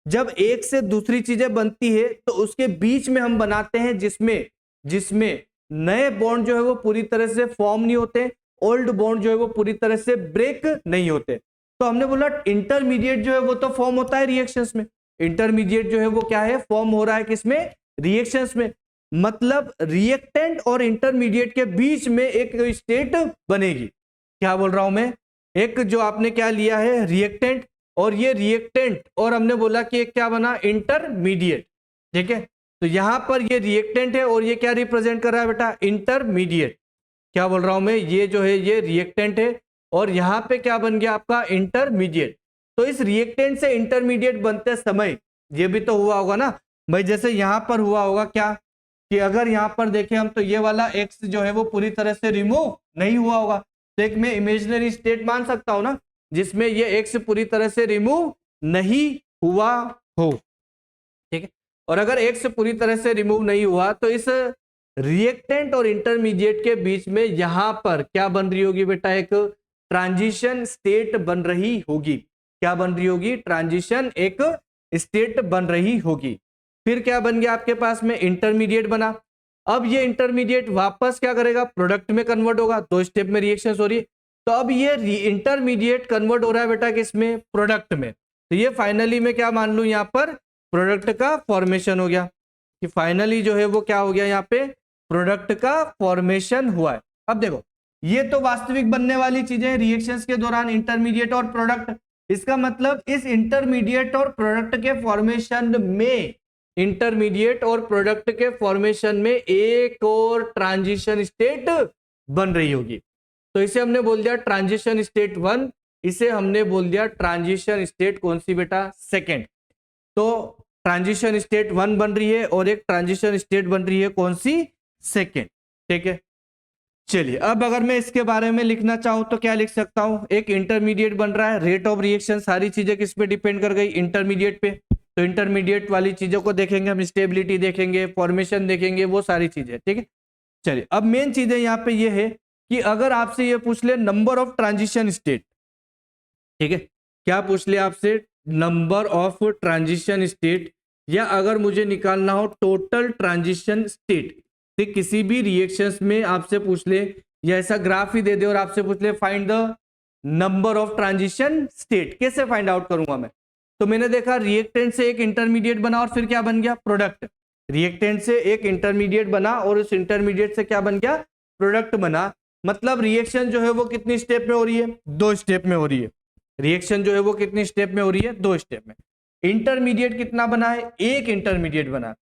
जब एक से दूसरी चीजें बनती है तो उसके बीच में हम बनाते हैं जिसमें नए बॉन्ड जो है वो पूरी तरह से फॉर्म नहीं होते, ओल्ड बॉन्ड जो है वो पूरी तरह से ब्रेक नहीं होते। तो हमने बोला इंटरमीडिएट जो है वो तो फॉर्म होता है रिएक्शंस में। इंटरमीडिएट जो है वो क्या है, फॉर्म हो रहा है किसमें, रिएक्शंस में। मतलब रिएक्टेंट और इंटरमीडिएट के बीच में एक स्टेट बनेगी। क्या बोल रहा हूं मैं, एक जो आपने क्या लिया है, रिएक्टेंट, और ये रिएक्टेंट और हमने बोला कि एक क्या बना, इंटरमीडिएट। ठीक है, तो यहां पर ये रिएक्टेंट है और ये क्या रिप्रेजेंट कर रहा है बेटा, इंटरमीडिएट। क्या बोल रहा हूं मैं, ये जो है ये रिएक्टेंट है और यहां पे क्या बन गया आपका, इंटरमीडिएट। तो इस रिएक्टेंट से इंटरमीडिएट बनते समय ये भी तो हुआ होगा ना भाई, जैसे यहां पर हुआ होगा क्या, कि अगर यहां पर देखें हम तो ये वाला एक्स जो है वो पूरी तरह से रिमूव नहीं हुआ होगा। तो एक मैं इमेजिनरी स्टेट मान सकता हूं ना, जिसमें ये एक्स पूरी तरह से रिमूव नहीं हुआ हो। ठीक है, और अगर एक्स पूरी तरह से रिमूव नहीं हुआ तो इस रिएक्टेंट और इंटरमीडिएट के बीच में यहां पर क्या बन रही होगी बेटा, एक ट्रांजिशन स्टेट बन रही होगी। क्या बन रही होगी, ट्रांजिशन एक स्टेट बन रही होगी। फिर क्या बन गया आपके पास में, इंटरमीडिएट बना। अब ये इंटरमीडिएट वापस क्या करेगा, प्रोडक्ट में कन्वर्ट होगा। 2 स्टेप में रिएक्शन हो रही है, तो अब ये इंटरमीडिएट कन्वर्ट हो रहा है बेटा किसमें, प्रोडक्ट में। तो ये फाइनली मैं क्या मान लू, यहाँ पर प्रोडक्ट का फॉर्मेशन हो गया, कि फाइनली जो है वो क्या हो गया, यहाँ पे प्रोडक्ट का फॉर्मेशन हुआ है। अब देखो ये तो वास्तविक बनने वाली चीजें रिएक्शंस के दौरान, इंटरमीडिएट और प्रोडक्ट। इसका मतलब इस इंटरमीडिएट और प्रोडक्ट के फॉर्मेशन में, इंटरमीडिएट और प्रोडक्ट के फॉर्मेशन में एक और ट्रांजिशन स्टेट बन रही होगी। तो इसे हमने बोल दिया ट्रांजिशन स्टेट 1, इसे हमने बोल दिया ट्रांजिशन स्टेट कौन सी बेटा, सेकेंड। तो ट्रांजिशन स्टेट 1 बन रही है और एक ट्रांजिशन स्टेट बन रही है कौन सी, सेकेंड। ठीक है, चलिए अब अगर मैं इसके बारे में लिखना चाहूं तो क्या लिख सकता हूं, एक इंटरमीडिएट बन रहा है, रेट ऑफ रिएक्शन, सारी चीजें किस पे डिपेंड कर गई, इंटरमीडिएट पे। तो इंटरमीडिएट वाली चीजों को देखेंगे हम, स्टेबिलिटी देखेंगे, फॉर्मेशन देखेंगे, वो सारी चीजें। ठीक है, चलिए अब मेन चीजें यहाँ पे ये है कि अगर आपसे ये पूछ ले नंबर ऑफ ट्रांजिशन स्टेट, ठीक है, क्या पूछ ले आपसे, नंबर ऑफ ट्रांजिशन स्टेट, या अगर मुझे निकालना हो टोटल ट्रांजिशन स्टेट, तो किसी भी रिएक्शंस में आपसे पूछ ले, या ऐसा ग्राफ ही दे दे और आपसे पूछ ले find the number of transition state, कैसे फाइंड आउट करूंगा मैं। तो मैंने देखा रिएक्टेंट से एक इंटरमीडिएट बना और फिर क्या बन गया, प्रोडक्ट। रिएक्टेंट से एक इंटरमीडिएट बना और उस इंटरमीडिएट से क्या बन गया, प्रोडक्ट बना। मतलब रिएक्शन जो है वो कितनी स्टेप में हो रही है, 2 स्टेप में हो रही है। रिएक्शन जो है वो कितनी स्टेप में हो रही है, 2 स्टेप में। इंटरमीडिएट कितना बना है, एक इंटरमीडिएट बना,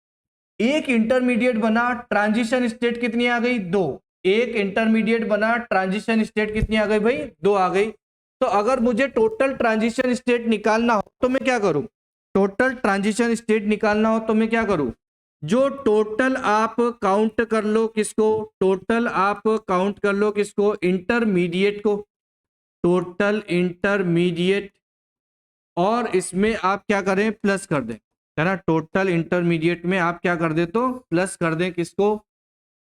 एक इंटरमीडिएट बना, ट्रांजिशन स्टेट कितनी आ गई, 2। एक इंटरमीडिएट बना, ट्रांजिशन स्टेट कितनी आ गई भाई, 2 आ गई। तो अगर मुझे टोटल ट्रांजिशन स्टेट निकालना हो तो मैं क्या करूं, टोटल ट्रांजिशन स्टेट निकालना हो तो मैं क्या करूं, जो टोटल आप काउंट कर लो किसको, टोटल आप काउंट कर लो किसको, इंटरमीडिएट को, टोटल इंटरमीडिएट, और इसमें आप क्या करें, प्लस कर दें, है ना। टोटल इंटरमीडिएट में आप क्या कर दे, तो प्लस कर दें किसको,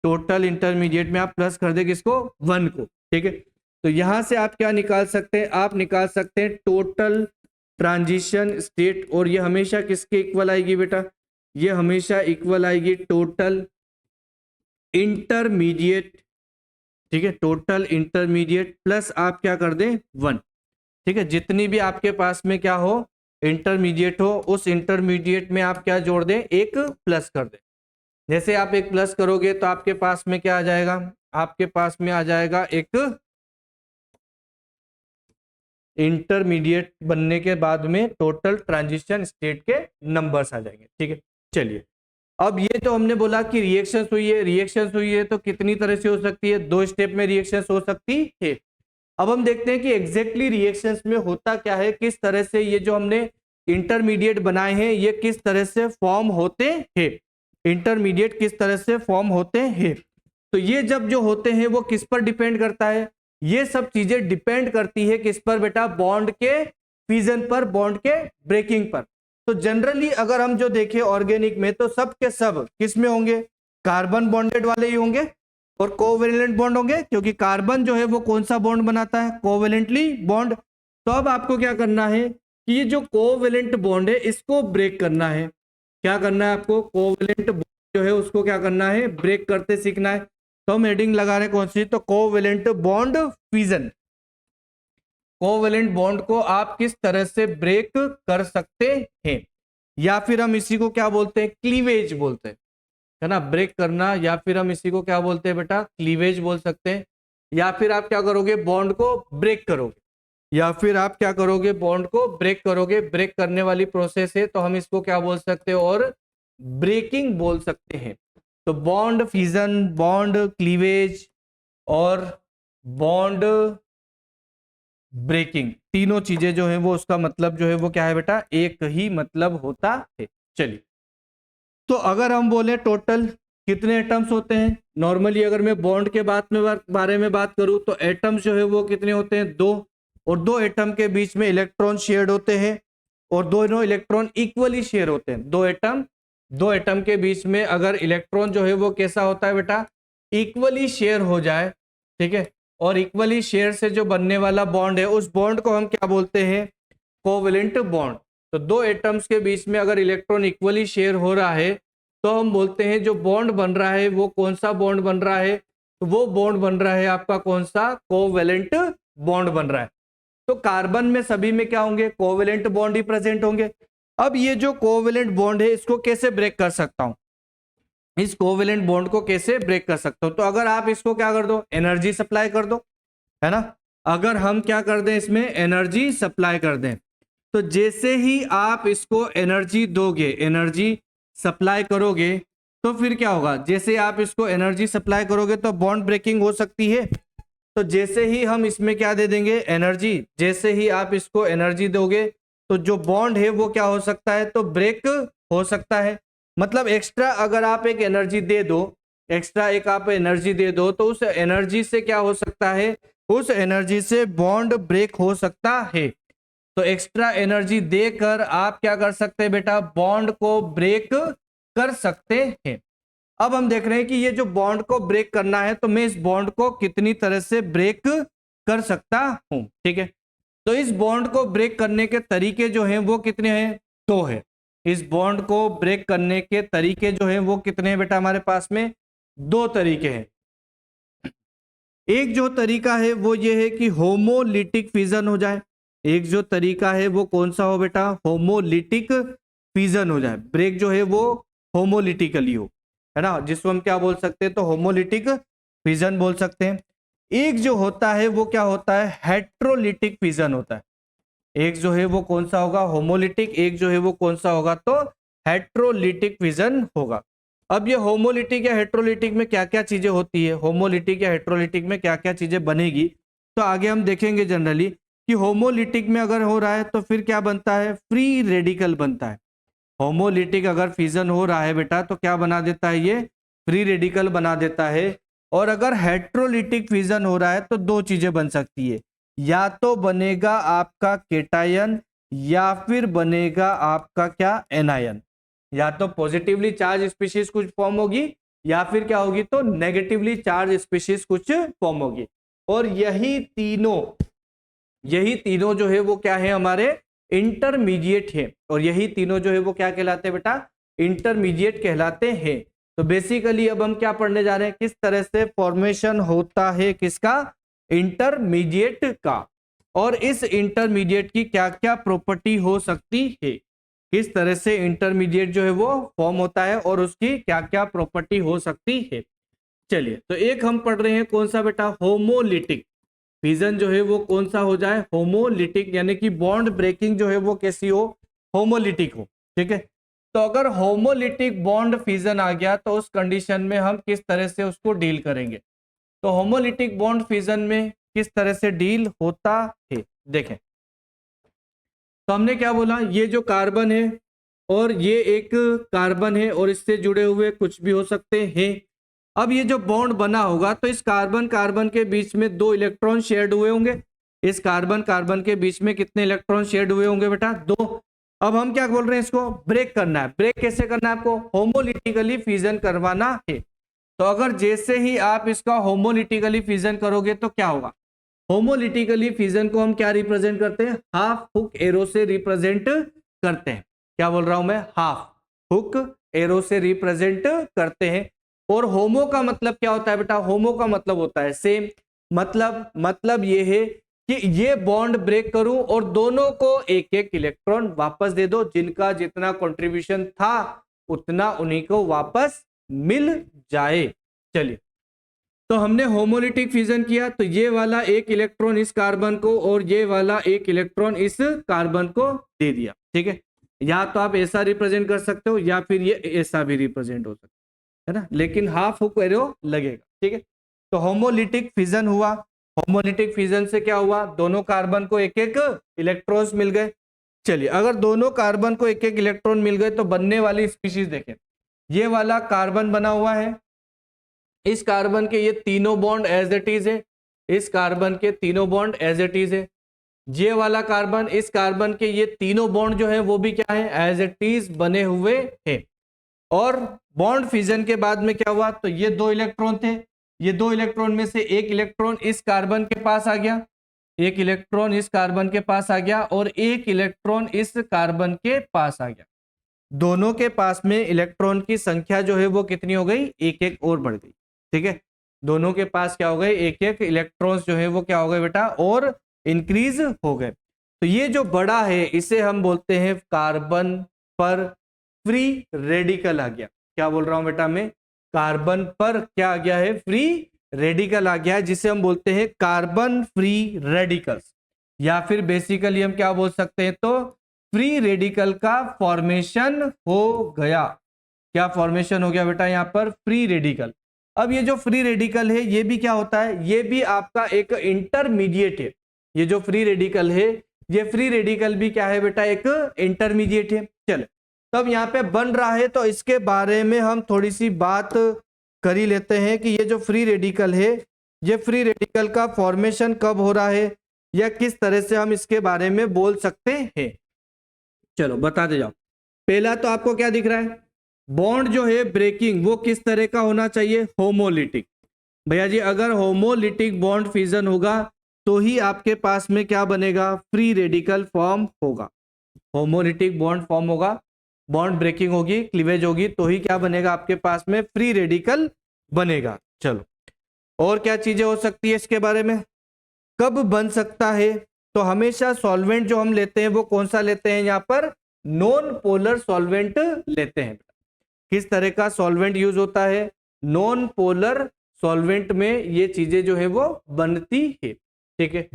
टोटल इंटरमीडिएट में आप प्लस कर दें किसको, 1 को। ठीक है, तो यहां से आप क्या निकाल सकते हैं, आप निकाल सकते हैं टोटल ट्रांजिशन स्टेट, और ये हमेशा किसके इक्वल आएगी बेटा, ये हमेशा इक्वल आएगी टोटल इंटरमीडिएट। ठीक है, टोटल इंटरमीडिएट प्लस आप क्या कर दें, 1। ठीक है, जितनी भी आपके पास में क्या हो, इंटरमीडिएट हो, उस इंटरमीडिएट में आप क्या जोड़ दें, एक प्लस कर दें। जैसे आप एक प्लस करोगे तो आपके पास में क्या आ जाएगा, आपके पास में आ जाएगा एक इंटरमीडिएट बनने के बाद में टोटल ट्रांजिशन स्टेट के नंबर्स आ जाएंगे। ठीक है, चलिए अब ये तो हमने बोला कि रिएक्शंस हुई है, रिएक्शंस हुई है तो कितनी तरह से हो सकती है, 2 स्टेप में रिएक्शंस हो सकती है। अब हम देखते हैं कि एग्जैक्टली रिएक्शंस में होता क्या है, किस तरह से ये जो हमने इंटरमीडिएट बनाए हैं ये किस तरह से फॉर्म होते हैं, इंटरमीडिएट किस तरह से फॉर्म होते हैं। तो ये जब जो होते हैं वो किस पर डिपेंड करता है, ये सब चीजें डिपेंड करती है किस पर बेटा, बॉन्ड के फ्यूजन पर, बॉन्ड के ब्रेकिंग पर। तो जनरली अगर हम जो देखें ऑर्गेनिक में तो सब के सब किस में होंगे, कार्बन बॉन्डेड वाले ही होंगे और कोवेलेंट बॉन्ड होंगे, क्योंकि कार्बन जो है वो कौन सा बॉन्ड बनाता है, कोवेलेंटली बॉन्ड। तो अब आपको क्या करना है कि ये जो कोवेलेंट बॉन्ड है इसको ब्रेक करना है। क्या करना है आपको, कोवेलेंट बॉन्ड जो है उसको क्या करना है, ब्रेक करते सीखना है। तो हम हेडिंग लगा रहे हैं कौन सी, तो covalent bond fusion. Covalent bond को आप किस तरह से ब्रेक कर सकते हैं, या फिर हम इसी को क्या बोलते हैं, क्लीवेज बोलते हैं, है ना, ब्रेक करना, या फिर हम इसी को क्या बोलते हैं बेटा, क्लीवेज बोल सकते हैं। या फिर आप क्या करोगे, बॉन्ड को ब्रेक करोगे, या फिर आप क्या करोगे, बॉन्ड को ब्रेक करोगे। ब्रेक करने वाली प्रोसेस है तो हम इसको क्या बोल सकते हैं, और ब्रेकिंग बोल सकते हैं। तो बॉन्ड फ्यूजन, बॉन्ड क्लीवेज और बॉन्ड ब्रेकिंग, तीनों चीजें जो है वो उसका मतलब जो है वो क्या है बेटा, एक ही मतलब होता है। चलिए तो अगर हम बोले टोटल कितने एटम्स होते हैं, नॉर्मली अगर मैं बॉन्ड के बारे में बात करूं तो एटम्स जो है वो कितने होते हैं, 2, और 2 एटम के बीच में इलेक्ट्रॉन शेयर्ड होते हैं और दोनों इलेक्ट्रॉन इक्वली शेयर होते हैं। 2 एटम के बीच में अगर इलेक्ट्रॉन जो है वो कैसा होता है बेटा, इक्वली शेयर हो जाए, ठीक है, और इक्वली शेयर से जो बनने वाला बॉन्ड है उस बॉन्ड को हम क्या बोलते हैं, कोवेलेंट बॉन्ड। तो 2 एटम्स के बीच में अगर इलेक्ट्रॉन इक्वली शेयर हो रहा है तो हम बोलते हैं जो बॉन्ड बन रहा है वो कौन सा बॉन्ड बन रहा है, तो वो बॉन्ड बन रहा है आपका कौन सा, कोवेलेंट बॉन्ड बन रहा है। तो कार्बन में सभी में क्या होंगे, कोवेलेंट बॉन्ड ही प्रेजेंट होंगे। अब ये जो कोवेलेंट बॉन्ड है इसको कैसे ब्रेक कर सकता हूं, इस कोवेलेंट बॉन्ड को कैसे ब्रेक कर सकता हूं, तो अगर आप इसको क्या कर दो, एनर्जी सप्लाई कर दो, है ना, अगर हम क्या कर दें, इसमें एनर्जी सप्लाई कर दें, तो जैसे ही आप इसको एनर्जी दोगे, एनर्जी सप्लाई करोगे, तो फिर क्या होगा, जैसे आप इसको एनर्जी सप्लाई करोगे तो बॉन्ड ब्रेकिंग हो सकती है। तो जैसे ही हम इसमें क्या दे देंगे, एनर्जी, जैसे ही आप इसको एनर्जी दोगे तो जो बॉन्ड है वो क्या हो सकता है, तो ब्रेक हो सकता है। मतलब एक्स्ट्रा अगर आप एक एनर्जी दे दो, एक्स्ट्रा एक आप एनर्जी दे दो तो उस एनर्जी से क्या हो सकता है, उस एनर्जी से बॉन्ड ब्रेक हो सकता है। तो एक्स्ट्रा एनर्जी देकर आप क्या कर सकते हैं बेटा, बॉन्ड को ब्रेक कर सकते हैं। अब हम देख रहे हैं कि ये जो बॉन्ड को ब्रेक करना है तो मैं इस बॉन्ड को कितनी तरह से ब्रेक कर सकता हूं, ठीक है। तो इस बॉन्ड को ब्रेक करने के तरीके जो हैं वो कितने हैं, 2 है। इस बॉन्ड को ब्रेक करने के तरीके जो हैं वो कितने हैं बेटा, हमारे पास में 2 तरीके हैं। एक जो तरीका है वो ये है कि होमोलिटिक फिजन हो जाए, एक जो तरीका है वो कौन सा हो बेटा, होमोलिटिक फिजन हो जाए, ब्रेक जो है वो होमोलिटिकली हो, है ना, जिसको हम क्या बोल सकते हैं, तो होमोलिटिक फिजन बोल सकते हैं। एक जो होता है वो क्या होता है, हेट्रोलिटिक फिजन होता है। एक जो है वो कौन सा होगा, होमोलिटिक, एक जो है वो कौन सा होगा, तो हेट्रोलिटिक फिजन होगा। अब ये होमोलिटिक या हेट्रोलिटिक में क्या क्या चीजें होती है, होमोलिटिक या हेट्रोलिटिक में क्या क्या चीजें बनेगी, तो आगे हम देखेंगे जनरली कि होमोलिटिक में अगर हो रहा है तो फिर क्या बनता है, फ्री रेडिकल बनता है। होमोलिटिक अगर फिजन हो रहा है बेटा तो क्या बना देता है, ये फ्री रेडिकल बना देता है। और अगर हेट्रोलिटिक फिजन हो रहा है तो 2 चीजें बन सकती है, या तो बनेगा आपका केटायन या फिर बनेगा आपका क्या, एनायन। या तो पॉजिटिवली चार्ज स्पीशीज कुछ फॉर्म होगी या फिर क्या होगी, तो नेगेटिवली चार्ज स्पीशीज कुछ फॉर्म होगी। और यही तीनों जो है वो क्या है, हमारे इंटरमीडिएट है, और यही तीनों जो है वो क्या कहलाते हैं बेटा, इंटरमीडिएट कहलाते हैं। तो बेसिकली अब हम क्या पढ़ने जा रहे हैं, किस तरह से फॉर्मेशन होता है किसका, इंटरमीडिएट का, और इस इंटरमीडिएट की क्या क्या प्रॉपर्टी हो सकती है, किस तरह से इंटरमीडिएट जो है वो फॉर्म होता है और उसकी क्या क्या प्रॉपर्टी हो सकती है। चलिए, तो एक हम पढ़ रहे हैं कौन सा बेटा, होमोलिटिक फिजन जो है वो कौन सा हो जाए, होमोलिटिक, यानी कि बॉन्ड ब्रेकिंग जो है वो कैसी हो, होमोलिटिक हो। ठीक है, तो अगर होमोलिटिक बॉन्ड फिजन आ गया तो उस कंडीशन में हम किस तरह से उसको डील करेंगे। तो होमोलिटिक बॉन्ड फिजन में किस तरह से डील होता है, देखें। तो हमने क्या बोला, ये जो कार्बन है और ये एक कार्बन है और इससे जुड़े हुए कुछ भी हो सकते हैं। अब ये जो बॉन्ड बना होगा तो इस कार्बन कार्बन के बीच में 2 इलेक्ट्रॉन शेयर्ड हुए होंगे। इस कार्बन कार्बन के बीच में कितने इलेक्ट्रॉन शेयर्ड हुए होंगे बेटा, 2। अब हम क्या बोल रहे हैं, इसको ब्रेक करना है। ब्रेक कैसे करना है आपको, होमोलिटिकली फिजन करवाना है। तो अगर जैसे ही आप इसका होमोलिटिकली फिजन करोगे तो क्या होगा, होमोलिटिकली फिजन को हम क्या रिप्रेजेंट करते हैं, हाफ हुक एरो से रिप्रेजेंट करते हैं। क्या बोल रहा हूं मैं, हाफ हुक एरो से रिप्रेजेंट करते हैं। और होमो का मतलब क्या होता है बेटा, होमो का मतलब होता है सेम। मतलब ये है कि ये बॉन्ड ब्रेक करूं और दोनों को एक एक इलेक्ट्रॉन वापस दे दो, जिनका जितना कंट्रीब्यूशन था उतना उन्हीं को वापस मिल जाए। चलिए, तो हमने होमोलिटिक फिजन किया तो ये वाला एक इलेक्ट्रॉन इस कार्बन को और ये वाला एक इलेक्ट्रॉन इस कार्बन को दे दिया। ठीक है, या तो आप ऐसा रिप्रेजेंट कर सकते हो या फिर ये ऐसा भी रिप्रेजेंट हो सकता है ना, लेकिन हाफ हुक एरो लगेगा। ठीक है, तो होमोलिटिक फिजन हुआ। होमोलिटिक फिजन से क्या हुआ, दोनों कार्बन को एक एक इलेक्ट्रॉन्स मिल गए। चलिए, अगर दोनों कार्बन को एक एक इलेक्ट्रॉन मिल गए तो बनने वाली स्पीशीज देखें। ये वाला कार्बन बना हुआ है, इस कार्बन के ये तीनों बॉन्ड एज इट इज है, इस कार्बन के तीनों बॉन्ड एज इट इज है। ये वाला कार्बन, इस कार्बन के ये तीनों बॉन्ड जो है वो भी क्या है, एज इट इज बने हुए हैं। और बॉन्ड फिजन के बाद में क्या हुआ, तो ये 2 इलेक्ट्रॉन थे, ये 2 इलेक्ट्रॉन में से एक इलेक्ट्रॉन इस कार्बन के पास आ गया, एक इलेक्ट्रॉन इस कार्बन के पास आ गया और एक इलेक्ट्रॉन इस कार्बन के पास आ गया। दोनों के पास में इलेक्ट्रॉन की संख्या जो है वो कितनी हो गई, एक एक और बढ़ गई। ठीक है, दोनों के पास क्या हो गए, एक एक इलेक्ट्रॉन्स जो है वो क्या हो गए बेटा, और इंक्रीज हो गए। तो ये जो बड़ा है इसे हम बोलते हैं कार्बन पर फ्री रेडिकल आ गया। क्या बोल रहा हूं बेटा मैं, कार्बन पर क्या आ गया है, फ्री रेडिकल आ गया है, जिसे हम बोलते हैं कार्बन फ्री रेडिकल्स। या फिर बेसिकली हम क्या बोल सकते हैं, तो फ्री रेडिकल का फॉर्मेशन हो गया। क्या फॉर्मेशन हो गया बेटा, यहां पर फ्री रेडिकल। अब ये जो फ्री रेडिकल है ये भी क्या होता है, ये भी आपका एक इंटरमीडिएट है। ये जो फ्री रेडिकल है, ये फ्री रेडिकल भी क्या है बेटा, एक इंटरमीडिएट है। चलो, तब यहाँ पे बन रहा है तो इसके बारे में हम थोड़ी सी बात कर ही लेते हैं कि ये जो फ्री रेडिकल है, ये फ्री रेडिकल का फॉर्मेशन कब हो रहा है या किस तरह से हम इसके बारे में बोल सकते हैं। चलो बताते जाओ। पहला तो आपको क्या दिख रहा है, बॉन्ड जो है ब्रेकिंग वो किस तरह का होना चाहिए, होमोलिटिक। भैया जी, अगर होमोलिटिक बॉन्ड फिजन होगा तो ही आपके पास में क्या बनेगा, फ्री रेडिकल फॉर्म होगा। होमोलिटिक बॉन्ड फॉर्म होगा, बॉन्ड ब्रेकिंग होगी, क्लीवेज होगी, तो ही क्या बनेगा आपके पास में, फ्री रेडिकल बनेगा। चलो, और क्या चीजें हो सकती है इसके बारे में, कब बन सकता है। तो हमेशा सॉल्वेंट जो हम लेते हैं वो कौन सा लेते हैं, यहाँ पर नॉन पोलर सॉल्वेंट लेते हैं। किस तरह का सॉल्वेंट यूज होता है, नॉन पोलर सॉल्वेंट में ये चीजें जो है वो बनती है। ठीक है,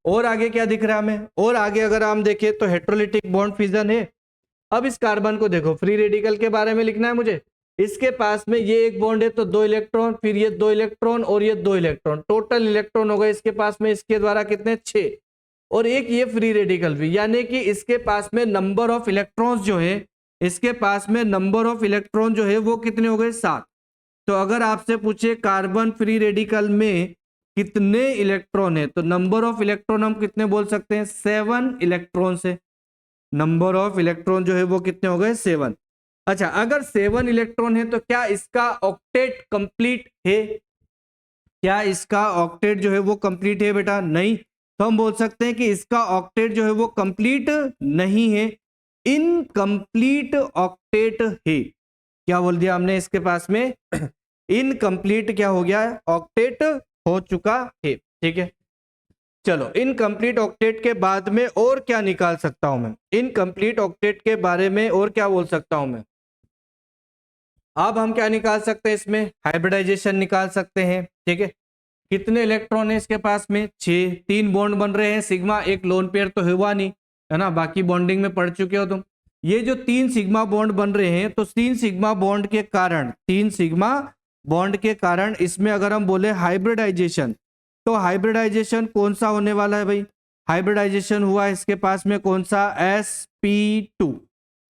और आगे क्या दिख रहा है हमें, और आगे अगर हम देखें तो हेट्रोलिटिक बॉन्ड फिजन है। अब इस कार्बन को देखो, फ्री रेडिकल के बारे में लिखना है मुझे। इसके पास में ये एक बॉन्ड है तो 2 इलेक्ट्रॉन, फिर ये 2 इलेक्ट्रॉन और ये 2 इलेक्ट्रॉन, टोटल इलेक्ट्रॉन हो गए इसके पास में, इसके द्वारा कितने, 6। और एक ये फ्री रेडिकल भी, यानी कि इसके पास में नंबर ऑफ इलेक्ट्रॉन्स जो है, इसके पास में नंबर ऑफ इलेक्ट्रॉन जो है वो कितने हो गए, 7। तो अगर आपसे पूछे कार्बन फ्री रेडिकल में कितने इलेक्ट्रॉन है, तो नंबर ऑफ इलेक्ट्रॉन हम कितने बोल सकते हैं, 7 इलेक्ट्रॉन से। नंबर ऑफ इलेक्ट्रॉन जो है वो कितने हो गए, 7। अच्छा, अगर 7 इलेक्ट्रॉन है तो क्या इसका ऑक्टेट कंप्लीट है, क्या इसका ऑक्टेट जो है वो कंप्लीट है बेटा, नहीं। तो हम बोल सकते हैं कि इसका ऑक्टेट जो है वो कंप्लीट नहीं है, इनकम्प्लीट ऑक्टेट है। क्या बोल दिया हमने इसके पास में, इनकम्प्लीट क्या हो गया, ऑक्टेट हो चुका है। ठीक है, चलो इनकम्प्लीट ऑक्टेट के बाद में और क्या निकाल सकता हूं मैं, इनकम्प्लीट ऑक्टेट के बारे में और क्या बोल सकता हूं मैं। अब हम क्या निकाल सकते हैं, इसमें हाइब्रिडाइजेशन निकाल सकते हैं। ठीक है, कितने इलेक्ट्रॉन है इसके पास में, 6, 3 बॉन्ड बन रहे हैं सिग्मा, एक लोन पेयर तो हुआ नहीं है ना, बाकी बॉन्डिंग में पढ़ चुके हो तुम। ये जो 3 सिग्मा बॉन्ड बन रहे हैं, तो 3 सिग्मा बॉन्ड के कारण, 3 सिग्मा बॉन्ड के कारण इसमें अगर हम बोले हाइब्रिडाइजेशन, तो हाइब्रिडाइजेशन कौन सा होने वाला है भाई, हाइब्रिडाइजेशन हुआ इसके पास में कौन सा, sp2।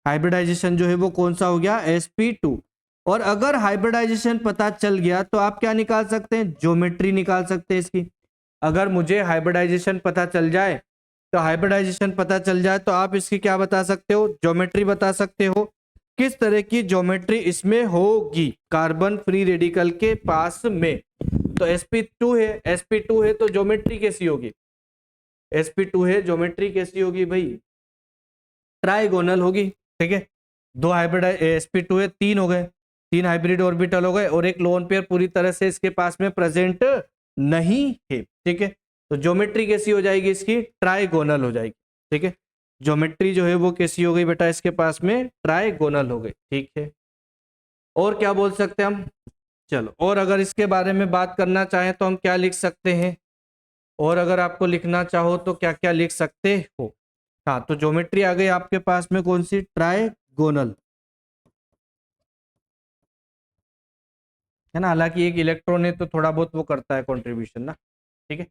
हाइब्रिडाइजेशन जो है वो कौन सा हो गया, sp2। और अगर हाइब्रिडाइजेशन पता चल गया तो आप क्या निकाल सकते हैं, ज्योमेट्री निकाल सकते हैं इसकी। अगर मुझे हाइब्रिडाइजेशन पता चल जाए, तो हाइब्रिडाइजेशन पता चल जाए तो आप इसकी क्या बता सकते हो, ज्योमेट्री बता सकते हो। किस तरह की ज्योमेट्री इसमें होगी कार्बन फ्री रेडिकल के पास में। तो sp2 है, sp2 है तो ज्योमेट्री कैसी होगी, sp2 है, ज्योमेट्री कैसी होगी भाई, ट्राइगोनल होगी। ठीक है, 2 हाइब्रिड sp2 है, 3 हो गए, 3 हाइब्रिड ऑर्बिटल हो गए, और एक लोन पेयर पूरी तरह से इसके पास में प्रेजेंट नहीं है। ठीक है, तो ज्योमेट्री कैसी हो जाएगी इसकी, ट्राइगोनल हो जाएगी। ठीक है, ज्योमेट्री जो है वो कैसी हो गई बेटा, इसके पास में ट्राइगोनल हो गई। ठीक है, और क्या बोल सकते हैं हम, चलो और अगर इसके बारे में बात करना चाहें तो हम क्या लिख सकते हैं, और अगर आपको लिखना चाहो तो क्या क्या लिख सकते हो। हाँ, तो ज्योमेट्री आ गई आपके पास में कौन सी, ट्राइगोनल, है ना। हालांकि एक इलेक्ट्रॉन है तो थोड़ा बहुत वो करता है कंट्रीब्यूशन ना, ठीक है,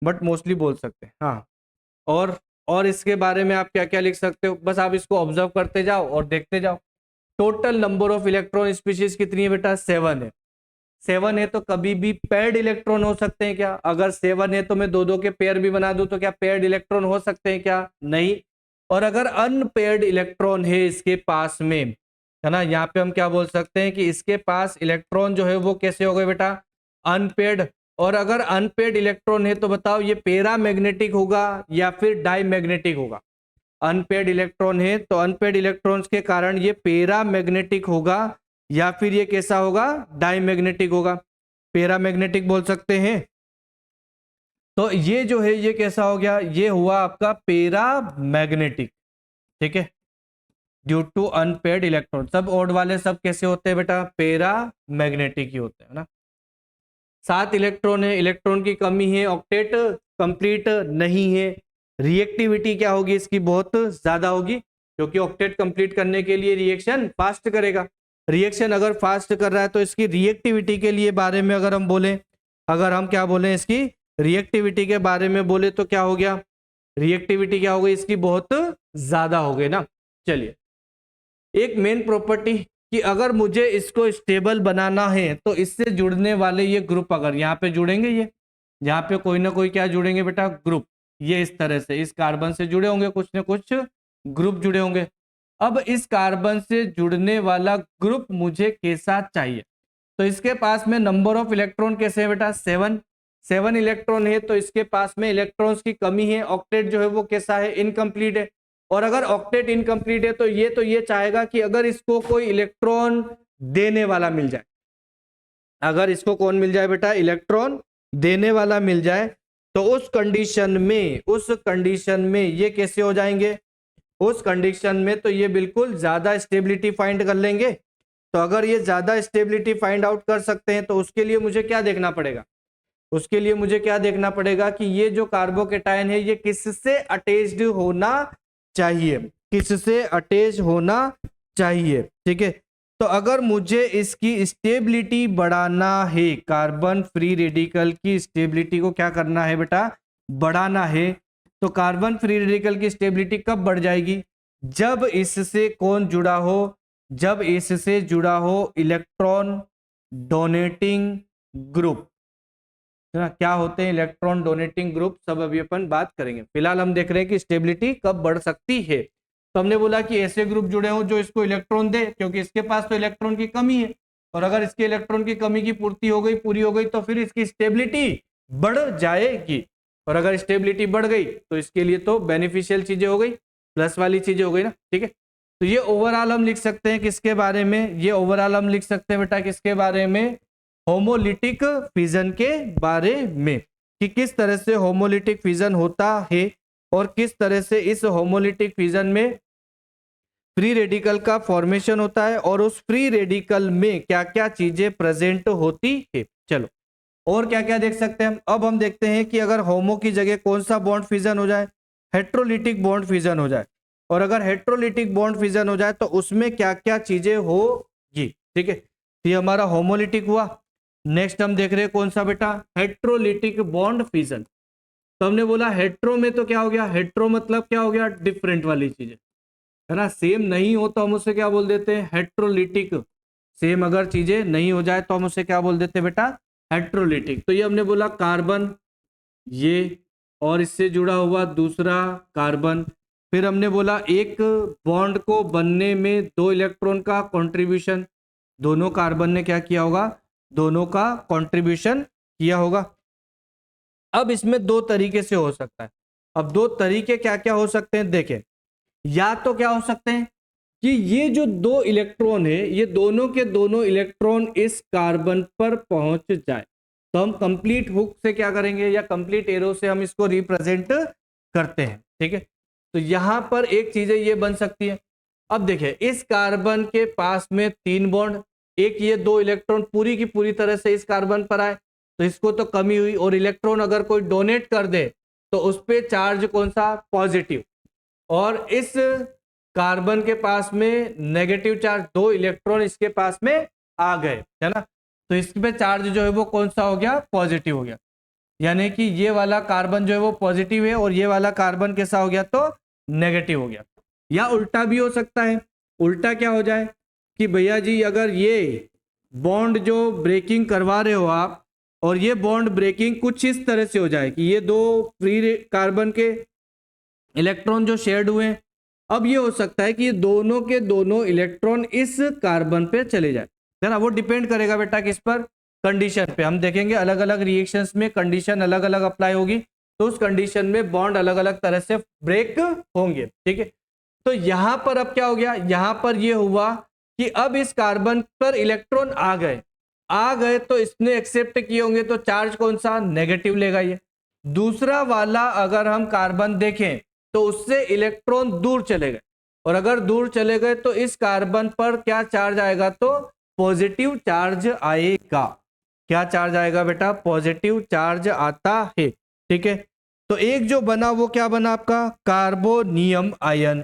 बट मोस्टली बोल सकते हैं। हाँ, और इसके बारे में आप क्या क्या लिख सकते हो, बस आप इसको ऑब्जर्व करते जाओ और देखते जाओ। Total number of electron species कितनी है बेटा, 7 है। 7 है तो कभी भी पेयर्ड इलेक्ट्रॉन हो सकते हैं क्या, अगर 7 है तो मैं 2-2 के पेयर भी बना दूं तो क्या पेयर्ड इलेक्ट्रॉन हो सकते हैं क्या, नहीं। और अगर अनपेयर्ड इलेक्ट्रॉन है इसके पास में, है ना, यहाँ पे हम क्या बोल सकते हैं कि इसके पास इलेक्ट्रॉन जो है वो कैसे हो गए बेटा, अनपेयर्ड। और अगर अनपेयर्ड इलेक्ट्रॉन है तो बताओ ये पैरा मैग्नेटिक होगा या फिर डाई मैग्नेटिक होगा। अनपेयर्ड इलेक्ट्रॉन है तो अनपेयर्ड इलेक्ट्रॉन्स के कारण ये पैरा मैग्नेटिक होगा या फिर ये कैसा होगा, डाई मैग्नेटिक होगा। पैरा मैग्नेटिक बोल सकते हैं, तो ये जो है ये कैसा हो गया, ये हुआ आपका पैरा मैग्नेटिक। ठीक है, ड्यू टू अनपेयर्ड इलेक्ट्रॉन, सब ओड वाले सब कैसे होते हैं बेटा, पैरा मैग्नेटिक ही होते हैं ना। 7 इलेक्ट्रॉन है, इलेक्ट्रॉन की कमी है, ऑक्टेट कंप्लीट नहीं है। रिएक्टिविटी क्या होगी इसकी, बहुत ज्यादा होगी, क्योंकि ऑक्टेट कंप्लीट करने के लिए रिएक्शन फास्ट करेगा। रिएक्शन अगर फास्ट कर रहा है तो इसकी रिएक्टिविटी के लिए बारे में अगर हम बोले, अगर हम क्या बोले इसकी रिएक्टिविटी के बारे में बोले तो क्या हो गया, रिएक्टिविटी क्या हो गई इसकी, बहुत ज्यादा हो गई ना। चलिए, एक मेन प्रॉपर्टी कि अगर मुझे इसको स्टेबल बनाना है तो इससे जुड़ने वाले ये ग्रुप अगर यहाँ पे जुड़ेंगे, ये यहाँ पे कोई ना कोई क्या जुड़ेंगे बेटा, ग्रुप, ये इस तरह से इस कार्बन से जुड़े होंगे, कुछ ना कुछ ग्रुप जुड़े होंगे। अब इस कार्बन से जुड़ने वाला ग्रुप मुझे कैसा चाहिए, तो इसके पास में नंबर ऑफ इलेक्ट्रॉन कैसे है बेटा, 7 इलेक्ट्रॉन है, तो इसके पास में इलेक्ट्रॉन्स की कमी है, ऑक्टेट जो है वो कैसा है, इनकम्प्लीट है। और अगर ऑक्टेट इनकम्प्लीट है तो ये चाहेगा कि अगर इसको कोई इलेक्ट्रॉन देने वाला मिल जाए, अगर इसको कौन मिल जाए बेटा, इलेक्ट्रॉन देने वाला मिल जाए, तो उस कंडीशन में ये कैसे हो जाएंगे, उस कंडीशन में तो ये बिल्कुल ज्यादा स्टेबिलिटी फाइंड कर लेंगे। तो अगर ये ज्यादा स्टेबिलिटी फाइंड आउट कर सकते हैं तो उसके लिए मुझे क्या देखना पड़ेगा, उसके लिए मुझे क्या देखना पड़ेगा कि ये जो कार्बोकेटायन है ये किससे अटैच्ड होना चाहिए, किससे अटैच होना चाहिए। ठीक है, तो अगर मुझे इसकी स्टेबिलिटी बढ़ाना है, कार्बन फ्री रेडिकल की स्टेबिलिटी को क्या करना है बेटा, बढ़ाना है, तो कार्बन फ्री रेडिकल की स्टेबिलिटी कब बढ़ जाएगी, जब इससे कौन जुड़ा हो, जब इससे जुड़ा हो इलेक्ट्रॉन डोनेटिंग ग्रुप। क्या होते हैं इलेक्ट्रॉन डोनेटिंग ग्रुप, सब अभी अपन बात करेंगे। फिलहाल हम देख रहे हैं कि स्टेबिलिटी कब बढ़ सकती है। तो हमने बोला कि ऐसे ग्रुप जुड़े हो जो इसको इलेक्ट्रॉन दे, क्योंकि इसके पास तो इलेक्ट्रॉन की कमी है, और अगर इसके इलेक्ट्रॉन की कमी की पूर्ति हो गई, पूरी हो गई, तो फिर इसकी स्टेबिलिटी बढ़ जाएगी। और अगर स्टेबिलिटी बढ़ गई तो इसके लिए तो बेनिफिशियल चीजें हो गई, प्लस वाली चीजें हो गई ना। ठीक है, तो ये ओवरऑल हम लिख सकते हैं किसके बारे में, ये ओवरऑल हम लिख सकते हैं बेटा किसके बारे में, होमोलिटिक फिजन के बारे में। कि किस तरह से होमोलिटिक फिजन होता है और किस तरह से इस होमोलिटिक फिजन में फ्री रेडिकल का फॉर्मेशन होता है और उस फ्री रेडिकल में क्या क्या चीजें प्रेजेंट होती है। चलो और क्या क्या देख सकते हैं अब हम देखते हैं कि अगर होमो की जगह कौन सा बॉन्ड फिजन हो जाए, हेट्रोलिटिक बॉन्ड फिजन हो जाए, और अगर हेट्रोलिटिक बॉन्ड फिजन हो जाए तो उसमें क्या क्या चीजें होगी। ठीक है, तो ये हमारा होमोलिटिक हुआ। नेक्स्ट हम देख रहे हैं कौन सा बेटा, हेट्रोलिटिक बॉन्ड फिजन। तो हमने बोला हेट्रो में तो क्या हो गया, हेट्रो मतलब क्या हो गया, डिफरेंट वाली चीजें है ना, सेम नहीं हो तो हम उसे क्या बोल देते हैं, हेट्रोलिटिक। सेम अगर चीजें नहीं हो जाए तो हम उसे क्या बोल देते हैं बेटा, हेट्रोलिटिक। तो ये हमने बोला कार्बन, ये और इससे जुड़ा हुआ दूसरा कार्बन। फिर हमने बोला एक बॉन्ड को बनने में 2 इलेक्ट्रॉन का कंट्रीब्यूशन, दोनों कार्बन ने क्या किया होगा, दोनों का कंट्रीब्यूशन किया होगा। अब इसमें 2 तरीके से हो सकता है। अब 2 तरीके क्या क्या हो सकते हैं देखें, या तो क्या हो सकते हैं कि ये जो 2 इलेक्ट्रॉन है ये दोनों के दोनों इलेक्ट्रॉन इस कार्बन पर पहुंच जाए, तो हम कंप्लीट हुक से क्या करेंगे या कंप्लीट एरो से हम इसको रिप्रेजेंट करते हैं। ठीक है, तो यहां पर एक चीज ये बन सकती है। अब देखिए इस कार्बन के पास में 3 बॉन्ड, एक ये 2 इलेक्ट्रॉन पूरी की पूरी तरह से इस कार्बन पर आए तो इसको तो कमी हुई, और इलेक्ट्रॉन अगर कोई डोनेट कर दे तो उस पर चार्ज कौन सा, पॉजिटिव, और इस कार्बन के पास में नेगेटिव चार्ज, 2 इलेक्ट्रॉन इसके पास में आ गए है ना, तो इस पे चार्ज जो है वो कौन सा हो गया, पॉजिटिव हो गया। यानी कि ये वाला कार्बन जो है वो पॉजिटिव है और ये वाला कार्बन कैसा हो गया, तो नेगेटिव हो गया। या उल्टा भी हो सकता है, उल्टा क्या हो जाए कि भैया जी अगर ये बॉन्ड जो ब्रेकिंग करवा रहे हो आप, और ये बॉन्ड ब्रेकिंग कुछ इस तरह से हो जाए कि ये 2 फ्री कार्बन के इलेक्ट्रॉन जो शेयर्ड हुए हैं, अब ये हो सकता है कि ये दोनों के दोनों इलेक्ट्रॉन इस कार्बन पे चले जाए, है ना। वो डिपेंड करेगा बेटा किस पर, कंडीशन पे। हम देखेंगे अलग अलग रिएक्शंस में कंडीशन अलग अलग अप्लाई होगी, तो उस कंडीशन में बॉन्ड अलग अलग तरह से ब्रेक होंगे। ठीक है, तो यहां पर अब क्या हो गया, यहां पर ये हुआ कि अब इस कार्बन पर इलेक्ट्रॉन आ गए तो इसने एक्सेप्ट किए होंगे, तो चार्ज कौन सा, नेगेटिव लेगा ये। दूसरा वाला अगर हम कार्बन देखें तो उससे इलेक्ट्रॉन दूर चले गए, और अगर दूर चले गए तो इस कार्बन पर क्या चार्ज आएगा, तो पॉजिटिव चार्ज आएगा। क्या चार्ज आएगा बेटा, पॉजिटिव चार्ज आता है। ठीक है, तो एक जो बना वो क्या बना आपका, कार्बोनियम आयन।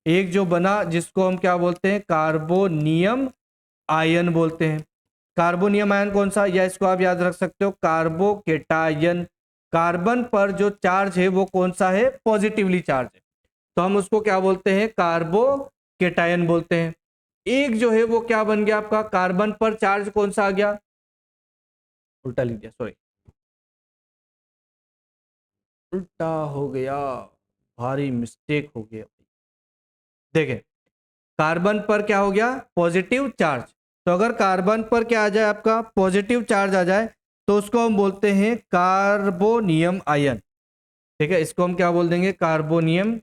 एक जो बना जिसको हम क्या बोलते हैं, कार्बोनियम आयन बोलते हैं। कार्बोनियम आयन कौन सा, या इसको आप याद रख सकते हो कार्बोकेटायन। कार्बन पर जो चार्ज है वो कौन सा है, पॉजिटिवली चार्ज है, तो हम उसको क्या बोलते हैं, कार्बोकेटायन बोलते हैं। एक जो है वो क्या बन गया आपका, कार्बन पर चार्ज कौन सा आ गया, उल्टा लिख दिया, सॉरी उल्टा हो गया, भारी मिस्टेक हो गया। देखें कार्बन पर क्या हो गया, पॉजिटिव चार्ज, तो अगर कार्बन पर क्या आ जाए आपका, पॉजिटिव चार्ज आ जाए, तो उसको हम बोलते हैं कार्बोनियम आयन। ठीक है, इसको हम क्या बोल देंगे, कार्बोनियम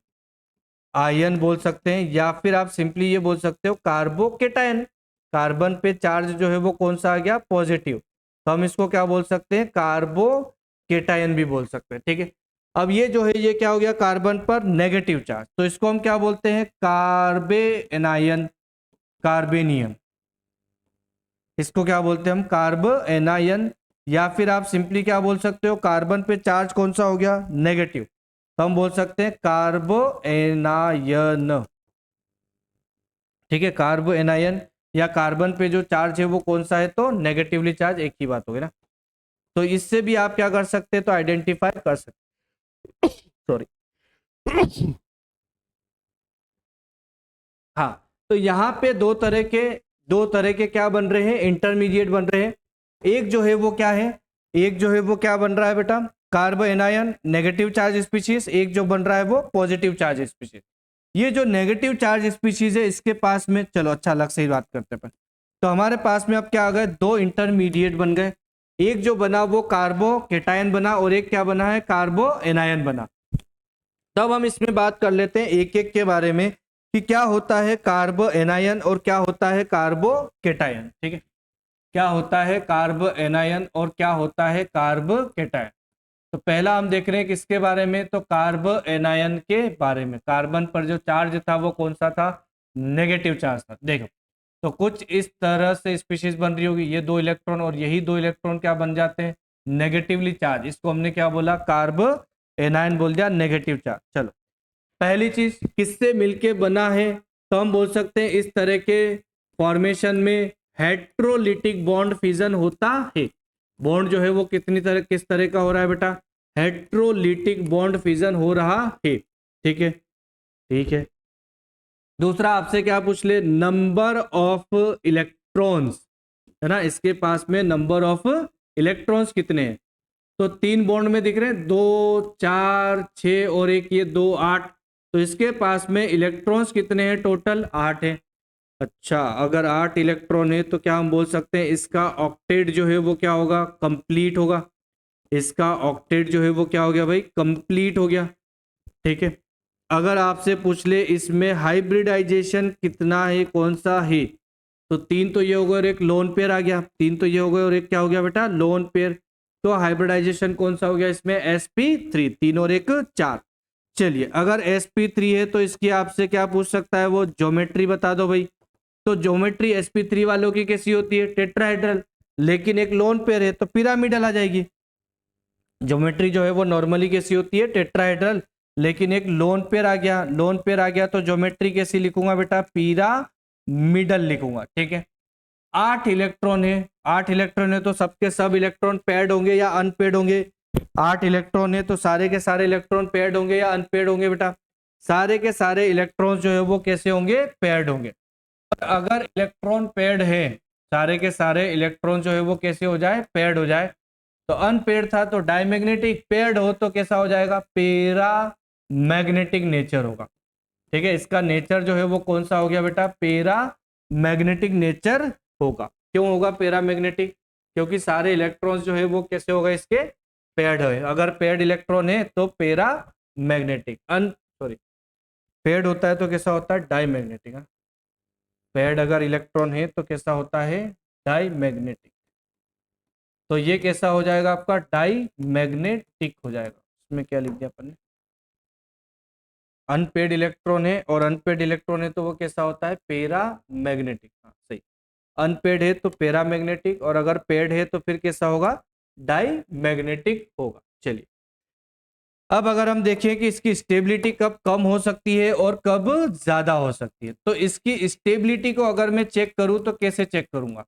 आयन बोल सकते हैं, या फिर आप सिंपली ये बोल सकते हो कार्बोकेटायन। कार्बन पे चार्ज जो है वो कौन सा आ गया, पॉजिटिव, तो हम इसको क्या बोल सकते हैं, कार्बोकेटायन भी बोल सकते हैं। ठीक है, अब ये जो है ये क्या हो गया, कार्बन पर नेगेटिव चार्ज, तो इसको हम क्या बोलते हैं, कार्बेनायन, कार्बेनियम, इसको क्या बोलते हैं हम, कार्बेनायन। या फिर आप सिंपली क्या बोल सकते हो, कार्बन पे चार्ज कौन सा हो गया, नेगेटिव, तो हम बोल सकते हैं कार्बोएनायन। ठीक है, कार्बोएनायन, या कार्बन पे जो चार्ज है वो कौन सा है, तो नेगेटिवली चार्ज, एक ही बात होगी ना। तो इससे भी आप क्या कर सकते हैं, तो आइडेंटिफाई कर सकते, सॉरी हाँ, तो यहाँ पे दो तरह के क्या बन रहे हैं, इंटरमीडिएट बन रहे हैं। एक जो है वो क्या है, एक जो है वो क्या बन रहा है बेटा, कार्बोएनायन नेगेटिव चार्ज स्पीशीज, एक जो बन रहा है वो पॉजिटिव चार्ज स्पीशीज। ये जो नेगेटिव चार्ज स्पीशीज है इसके पास में, चलो अच्छा अलग से ही बात करते हैं, तो हमारे पास में अब क्या आ गए, 2 इंटरमीडिएट बन गए। एक जो बना वो कार्बोकेटायन बना, और एक क्या बना है, कार्बोएनायन बना। तब हम इसमें बात कर लेते हैं एक एक के बारे में कि क्या होता है कार्बोएनायन और क्या होता है कार्बोकेटायन। ठीक है, क्या होता है कार्बोएनायन और क्या होता है कार्बोकेटायन। तो पहला हम देख रहे हैं किसके बारे में, तो कार्ब एनायन के बारे में। कार्बन पर जो चार्ज था वो कौन सा था, नेगेटिव चार्ज था। देखो तो कुछ इस तरह से स्पीशीज बन रही होगी, ये 2 इलेक्ट्रॉन और यही 2 इलेक्ट्रॉन क्या बन जाते हैं, नेगेटिवली चार्ज। इसको हमने क्या बोला, कार्ब एनायन बोल दिया, नेगेटिव चार्ज। चलो पहली चीज किससे मिलके बना है, तो हम बोल सकते हैं इस तरह के फॉर्मेशन में हेट्रोलिटिक बॉन्ड फिजन होता है। बॉन्ड जो है वो किस तरह का हो रहा है बेटा, हेट्रोलिटिक बॉन्ड फिजन हो रहा है। ठीक है, ठीक है। दूसरा आपसे क्या पूछ ले, नंबर ऑफ इलेक्ट्रॉन्स, है ना, इसके पास में नंबर ऑफ इलेक्ट्रॉन्स कितने हैं, तो 3 बॉन्ड में दिख रहे हैं, 2 4 6 और एक ये 2 8। तो इसके पास में इलेक्ट्रॉन्स कितने हैं, टोटल 8 है। अच्छा, अगर 8 इलेक्ट्रॉन है तो क्या हम बोल सकते हैं इसका ऑक्टेट जो है वो क्या होगा, कंप्लीट होगा। इसका ऑक्टेट जो है वो क्या हो गया भाई, कंप्लीट हो गया। ठीक है। अगर आपसे पूछ ले इसमें हाइब्रिडाइजेशन कितना है, कौन सा है, तो 3 तो ये हो गया और एक लोन पेयर आ गया, 3 तो ये हो गया और एक क्या हो गया बेटा, लोन पेयर। तो हाइब्रिडाइजेशन कौन सा हो गया इसमें, sp3, 3 और 1 4। चलिए अगर sp3 है तो इसकी आपसे क्या पूछ सकता है, वो ज्योमेट्री बता दो भाई। तो ज्योमेट्री sp3 वालों की कैसी होती है, टेट्राहेड्रल, लेकिन एक लोन पेयर है तो पिरामिडल आ जाएगी। ज्योमेट्री जो है वो नॉर्मली कैसी होती है, टेट्राहेड्रल, लेकिन एक लोन पेयर आ गया, लोन पेयर आ गया तो ज्योमेट्री कैसी लिखूंगा बेटा, पिरामिडल लिखूंगा। ठीक है। 8 इलेक्ट्रॉन है, 8 इलेक्ट्रॉन है तो सबके सब इलेक्ट्रॉन पेयर्ड होंगे या अनपेयर्ड होंगे, 8 इलेक्ट्रॉन है तो सारे के सारे इलेक्ट्रॉन पेयर्ड होंगे या अनपेयर्ड होंगे बेटा, सारे के सारे इलेक्ट्रॉन जो है वो कैसे होंगे, पेयर्ड होंगे। अगर इलेक्ट्रॉन पेयर्ड है, सारे के सारे इलेक्ट्रॉन जो है वो कैसे हो जाए, पेयर्ड हो जाए। तो अनपेयर्ड था तो डायमैग्नेटिक, पेयर्ड हो तो कैसा हो जाएगा, पेरा मैग्नेटिक नेचर होगा। ठीक है, इसका नेचर जो है वो कौन सा हो गया बेटा, पेरा मैग्नेटिक नेचर होगा। क्यों होगा पेरा मैग्नेटिक, क्योंकि सारे इलेक्ट्रॉन्स जो है वो कैसे होगा, इसके पेयर्ड है। अगर पेयर्ड इलेक्ट्रॉन है तो पेरा मैग्नेटिक, पेयर्ड होता है तो कैसा होता है, डाईमैग्नेटिक। पेयर्ड अगर इलेक्ट्रॉन है तो कैसा होता है, डाईमैग्नेटिक। तो ये कैसा हो जाएगा आपका, डाईमैग्नेटिक हो जाएगा। इसमें क्या लिख दिया अपन ने, अनपेड इलेक्ट्रॉन है और अनपेड इलेक्ट्रॉन है तो वो कैसा होता है, पेरा मैग्नेटिक। हाँ सही, अनपेड है तो पेरा मैग्नेटिक और अगर पेड है तो फिर कैसा होगा, डाई मैग्नेटिक होगा। चलिए अब अगर हम देखें कि इसकी स्टेबिलिटी कब कम हो सकती है और कब ज्यादा हो सकती है, तो इसकी स्टेबिलिटी को अगर मैं चेक करूं तो कैसे चेक करूंगा,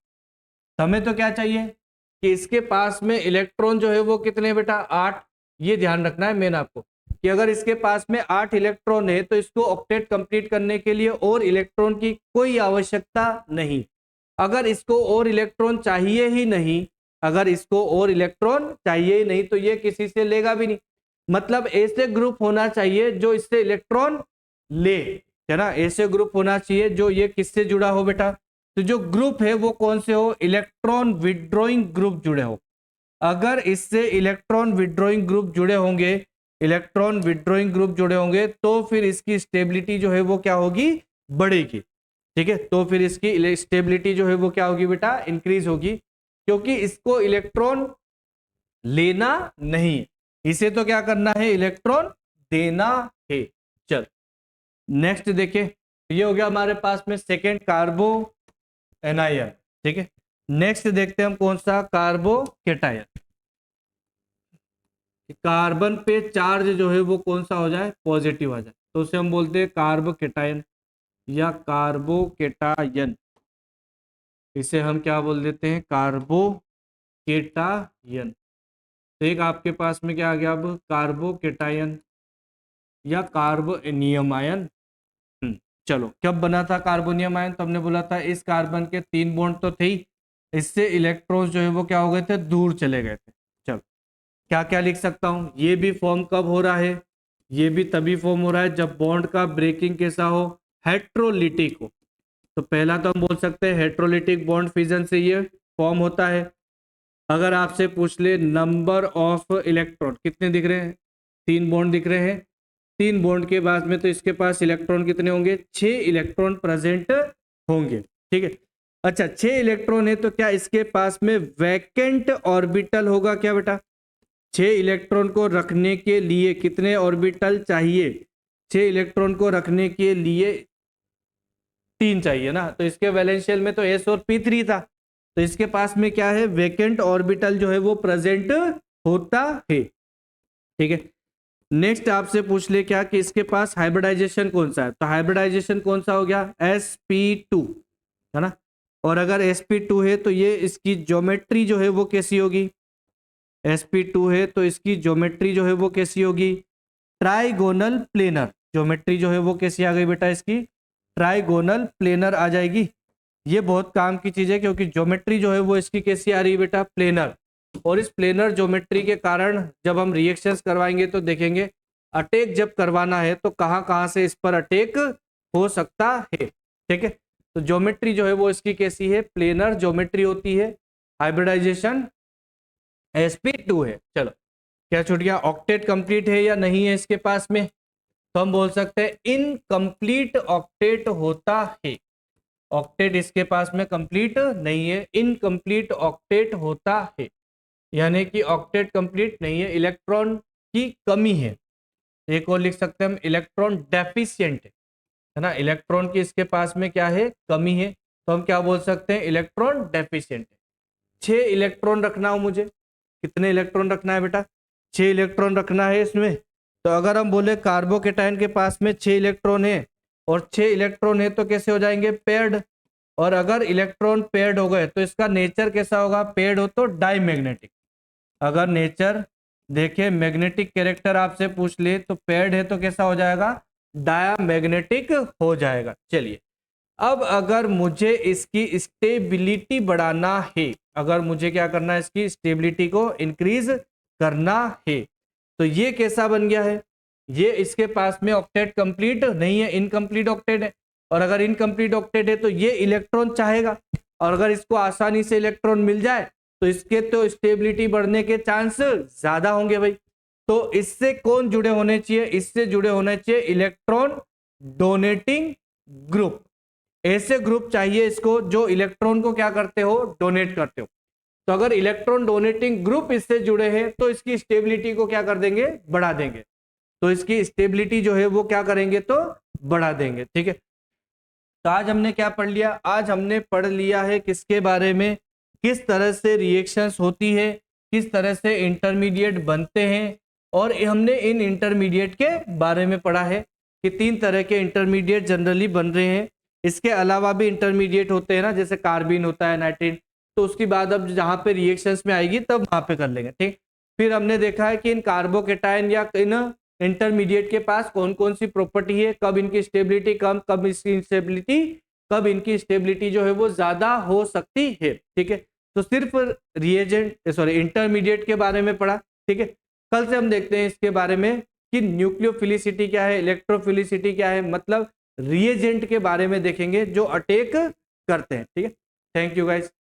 हमें तो क्या चाहिए कि इसके पास में इलेक्ट्रॉन जो है वो कितने बेटा, 8। ये ध्यान रखना है मेन आपको कि अगर इसके पास में 8 इलेक्ट्रॉन है तो इसको ऑक्टेट कंप्लीट करने के लिए और इलेक्ट्रॉन की कोई आवश्यकता नहीं। अगर इसको और इलेक्ट्रॉन चाहिए ही नहीं, अगर इसको और इलेक्ट्रॉन चाहिए ही नहीं तो ये किसी से लेगा भी नहीं। मतलब ऐसे ग्रुप होना चाहिए जो इससे इलेक्ट्रॉन ले, है ना, ऐसे ग्रुप होना चाहिए जो ये किससे जुड़ा हो बेटा, तो जो ग्रुप है वो कौन से हो, इलेक्ट्रॉन विड्रॉइंग ग्रुप जुड़े हो। अगर इससे इलेक्ट्रॉन विड्रॉइंग ग्रुप जुड़े होंगे, इलेक्ट्रॉन विड्रॉइंग ग्रुप जुड़े होंगे तो फिर इसकी स्टेबिलिटी जो है वो क्या होगी, बढ़ेगी। ठीक है, तो फिर इसकी स्टेबिलिटी जो है वो क्या होगी बेटा, इंक्रीज होगी, क्योंकि इसको इलेक्ट्रॉन लेना नहीं है, इसे तो क्या करना है, इलेक्ट्रॉन देना है। चल नेक्स्ट देखे, ये हो गया हमारे पास में सेकेंड, कार्बो एनायन। ठीक है, नेक्स्ट देखते हैं हम कौन सा, कार्बो केटायन। कार्बन पे चार्ज जो है वो कौन सा हो जाए, पॉजिटिव आ जाए, तो उसे हम बोलते हैं कार्बो केटायन या कार्बो केटायन। इसे हम क्या बोल देते हैं, कार्बो केटायन। तो एक आपके पास में क्या आ गया अब, कार्बो केटायन या कार्बोनियम आयन। चलो कब बना था कार्बोनियम आयन, तो हमने बोला था इस कार्बन के 3 बॉन्ड तो थे ही, इससे इलेक्ट्रॉन्स जो है वो क्या हो गए थे, दूर चले गए थे। चलो क्या क्या लिख सकता हूं, ये भी फॉर्म कब हो रहा है, ये भी तभी फॉर्म हो रहा है जब बॉन्ड का ब्रेकिंग कैसा हो, हेट्रोलिटिक हो। तो पहला तो हम बोल सकते हैं हेट्रोलिटिक बॉन्ड फिजन से ये फॉर्म होता है। अगर आपसे पूछ ले नंबर ऑफ इलेक्ट्रॉन कितने दिख रहे हैं, 3 बॉन्ड दिख रहे हैं, 3 बॉन्ड के बाद में तो इसके पास इलेक्ट्रॉन कितने होंगे, 6 इलेक्ट्रॉन प्रेजेंट होंगे। ठीक है, अच्छा 6 इलेक्ट्रॉन है तो क्या इसके पास में वैकेंट ऑर्बिटल होगा क्या बेटा, 6 इलेक्ट्रॉन को रखने के लिए कितने ऑर्बिटल चाहिए? 6 इलेक्ट्रॉन को रखने के लिए 3 चाहिए ना, तो इसके वैलेंशियल में तो s और p3 था, तो इसके पास में क्या है, वेकेंट ऑर्बिटल जो है वो प्रेजेंट होता है। ठीक है, नेक्स्ट आपसे पूछ ले क्या कि इसके पास हाइब्रिडाइजेशन कौन सा है, तो हाइब्रिडाइजेशन कौन सा हो गया, sp2 है ना। और अगर sp2 है तो ये इसकी ज्योमेट्री जो है वो कैसी होगी, sp2 है तो इसकी ज्योमेट्री जो है वो कैसी होगी, ट्राइगोनल प्लेनर। ज्योमेट्री जो है वो कैसी आ गई बेटा, इसकी ट्राइगोनल प्लेनर आ जाएगी। ये बहुत काम की चीज है क्योंकि ज्योमेट्री जो है वो इसकी कैसी आ रही है बेटा, प्लेनर। और इस प्लेनर ज्योमेट्री के कारण जब हम रिएक्शंस करवाएंगे तो देखेंगे अटैक जब करवाना है तो कहां कहां से इस पर अटैक हो सकता है। ठीक है, तो ज्योमेट्री जो है वो इसकी कैसी है, प्लेनर ज्योमेट्री होती है। हाइब्रिडाइजेशन sp2 है। चलो क्या छूट गया, ऑक्टेट कंप्लीट है या नहीं है इसके पास में, तो हम बोल सकते हैं इनकम्प्लीट ऑक्टेट होता है। ऑक्टेट इसके पास में कंप्लीट नहीं है, इनकम्प्लीट ऑक्टेट होता है, यानी कि ऑक्टेट कंप्लीट नहीं है, इलेक्ट्रॉन की कमी है। एक और लिख सकते हैं हम, इलेक्ट्रॉन डेफिशिएंट है ना, इलेक्ट्रॉन की इसके पास में क्या है, कमी है, तो हम क्या बोल सकते हैं, इलेक्ट्रॉन डेफिशिएंट है। 6 इलेक्ट्रॉन रखना हो मुझे, कितने इलेक्ट्रॉन रखना है बेटा, 6 इलेक्ट्रॉन रखना है इसमें। तो अगर हम बोले कार्बोकेटाइन के पास में 6 इलेक्ट्रॉन है और 6 इलेक्ट्रॉन है तो कैसे हो जाएंगे, पेयर्ड। और अगर इलेक्ट्रॉन पेयर्ड हो गए तो इसका नेचर कैसा होगा, पेयर्ड हो तो डाईमैग्नेटिक। अगर नेचर देखे मैग्नेटिक कैरेक्टर आपसे पूछ ले तो पेयर्ड है तो कैसा हो जाएगा, डायमैग्नेटिक हो जाएगा। चलिए अब अगर मुझे इसकी स्टेबिलिटी बढ़ाना है, अगर मुझे क्या करना है, इसकी स्टेबिलिटी को इंक्रीज करना है, तो ये कैसा बन गया है, ये इसके पास में ऑक्टेट कंप्लीट नहीं है, इनकम्प्लीट ऑक्टेट है। और अगर इनकम्प्लीट ऑक्टेट है तो ये इलेक्ट्रॉन चाहेगा, और अगर इसको आसानी से इलेक्ट्रॉन मिल जाए तो इसके तो स्टेबिलिटी बढ़ने के चांस ज्यादा होंगे भाई। तो इससे कौन जुड़े होने चाहिए, इससे जुड़े होने चाहिए इलेक्ट्रॉन डोनेटिंग ग्रुप। ऐसे ग्रुप चाहिए इसको जो इलेक्ट्रॉन को क्या करते हो, डोनेट करते हो। तो अगर इलेक्ट्रॉन डोनेटिंग ग्रुप इससे जुड़े हैं तो इसकी स्टेबिलिटी को क्या कर देंगे, बढ़ा देंगे। तो इसकी स्टेबिलिटी जो है वो क्या करेंगे, तो बढ़ा देंगे। ठीक है, तो आज हमने क्या पढ़ लिया, आज हमने पढ़ लिया है किसके बारे में, किस तरह से रिएक्शंस होती है, किस तरह से इंटरमीडिएट बनते हैं। और हमने इन इंटरमीडिएट के बारे में पढ़ा है कि 3 तरह के इंटरमीडिएट जनरली बन रहे हैं। इसके अलावा भी इंटरमीडिएट होते हैं ना, जैसे कार्बिन होता है, नाइट्रीन, तो उसकी बात अब जहाँ पे रिएक्शंस में आएगी तब वहां पे कर लेंगे। ठीक, फिर हमने देखा है कि इन कार्बोकेटाइन या इन इंटरमीडिएट के पास कौन कौन सी प्रॉपर्टी है, कब इनकी स्टेबिलिटी कम, कब इसकी स्टेबिलिटी, कब इनकी स्टेबिलिटी जो है वो ज्यादा हो सकती है। ठीक है, तो सिर्फ इंटरमीडिएट के बारे में पढ़ा। ठीक है, कल से हम देखते हैं इसके बारे में कि न्यूक्लियोफिलिसिटी क्या है, इलेक्ट्रोफिलिसिटी क्या है, मतलब रिएजेंट के बारे में देखेंगे जो अटैक करते हैं। ठीक है, थैंक यू गाइस।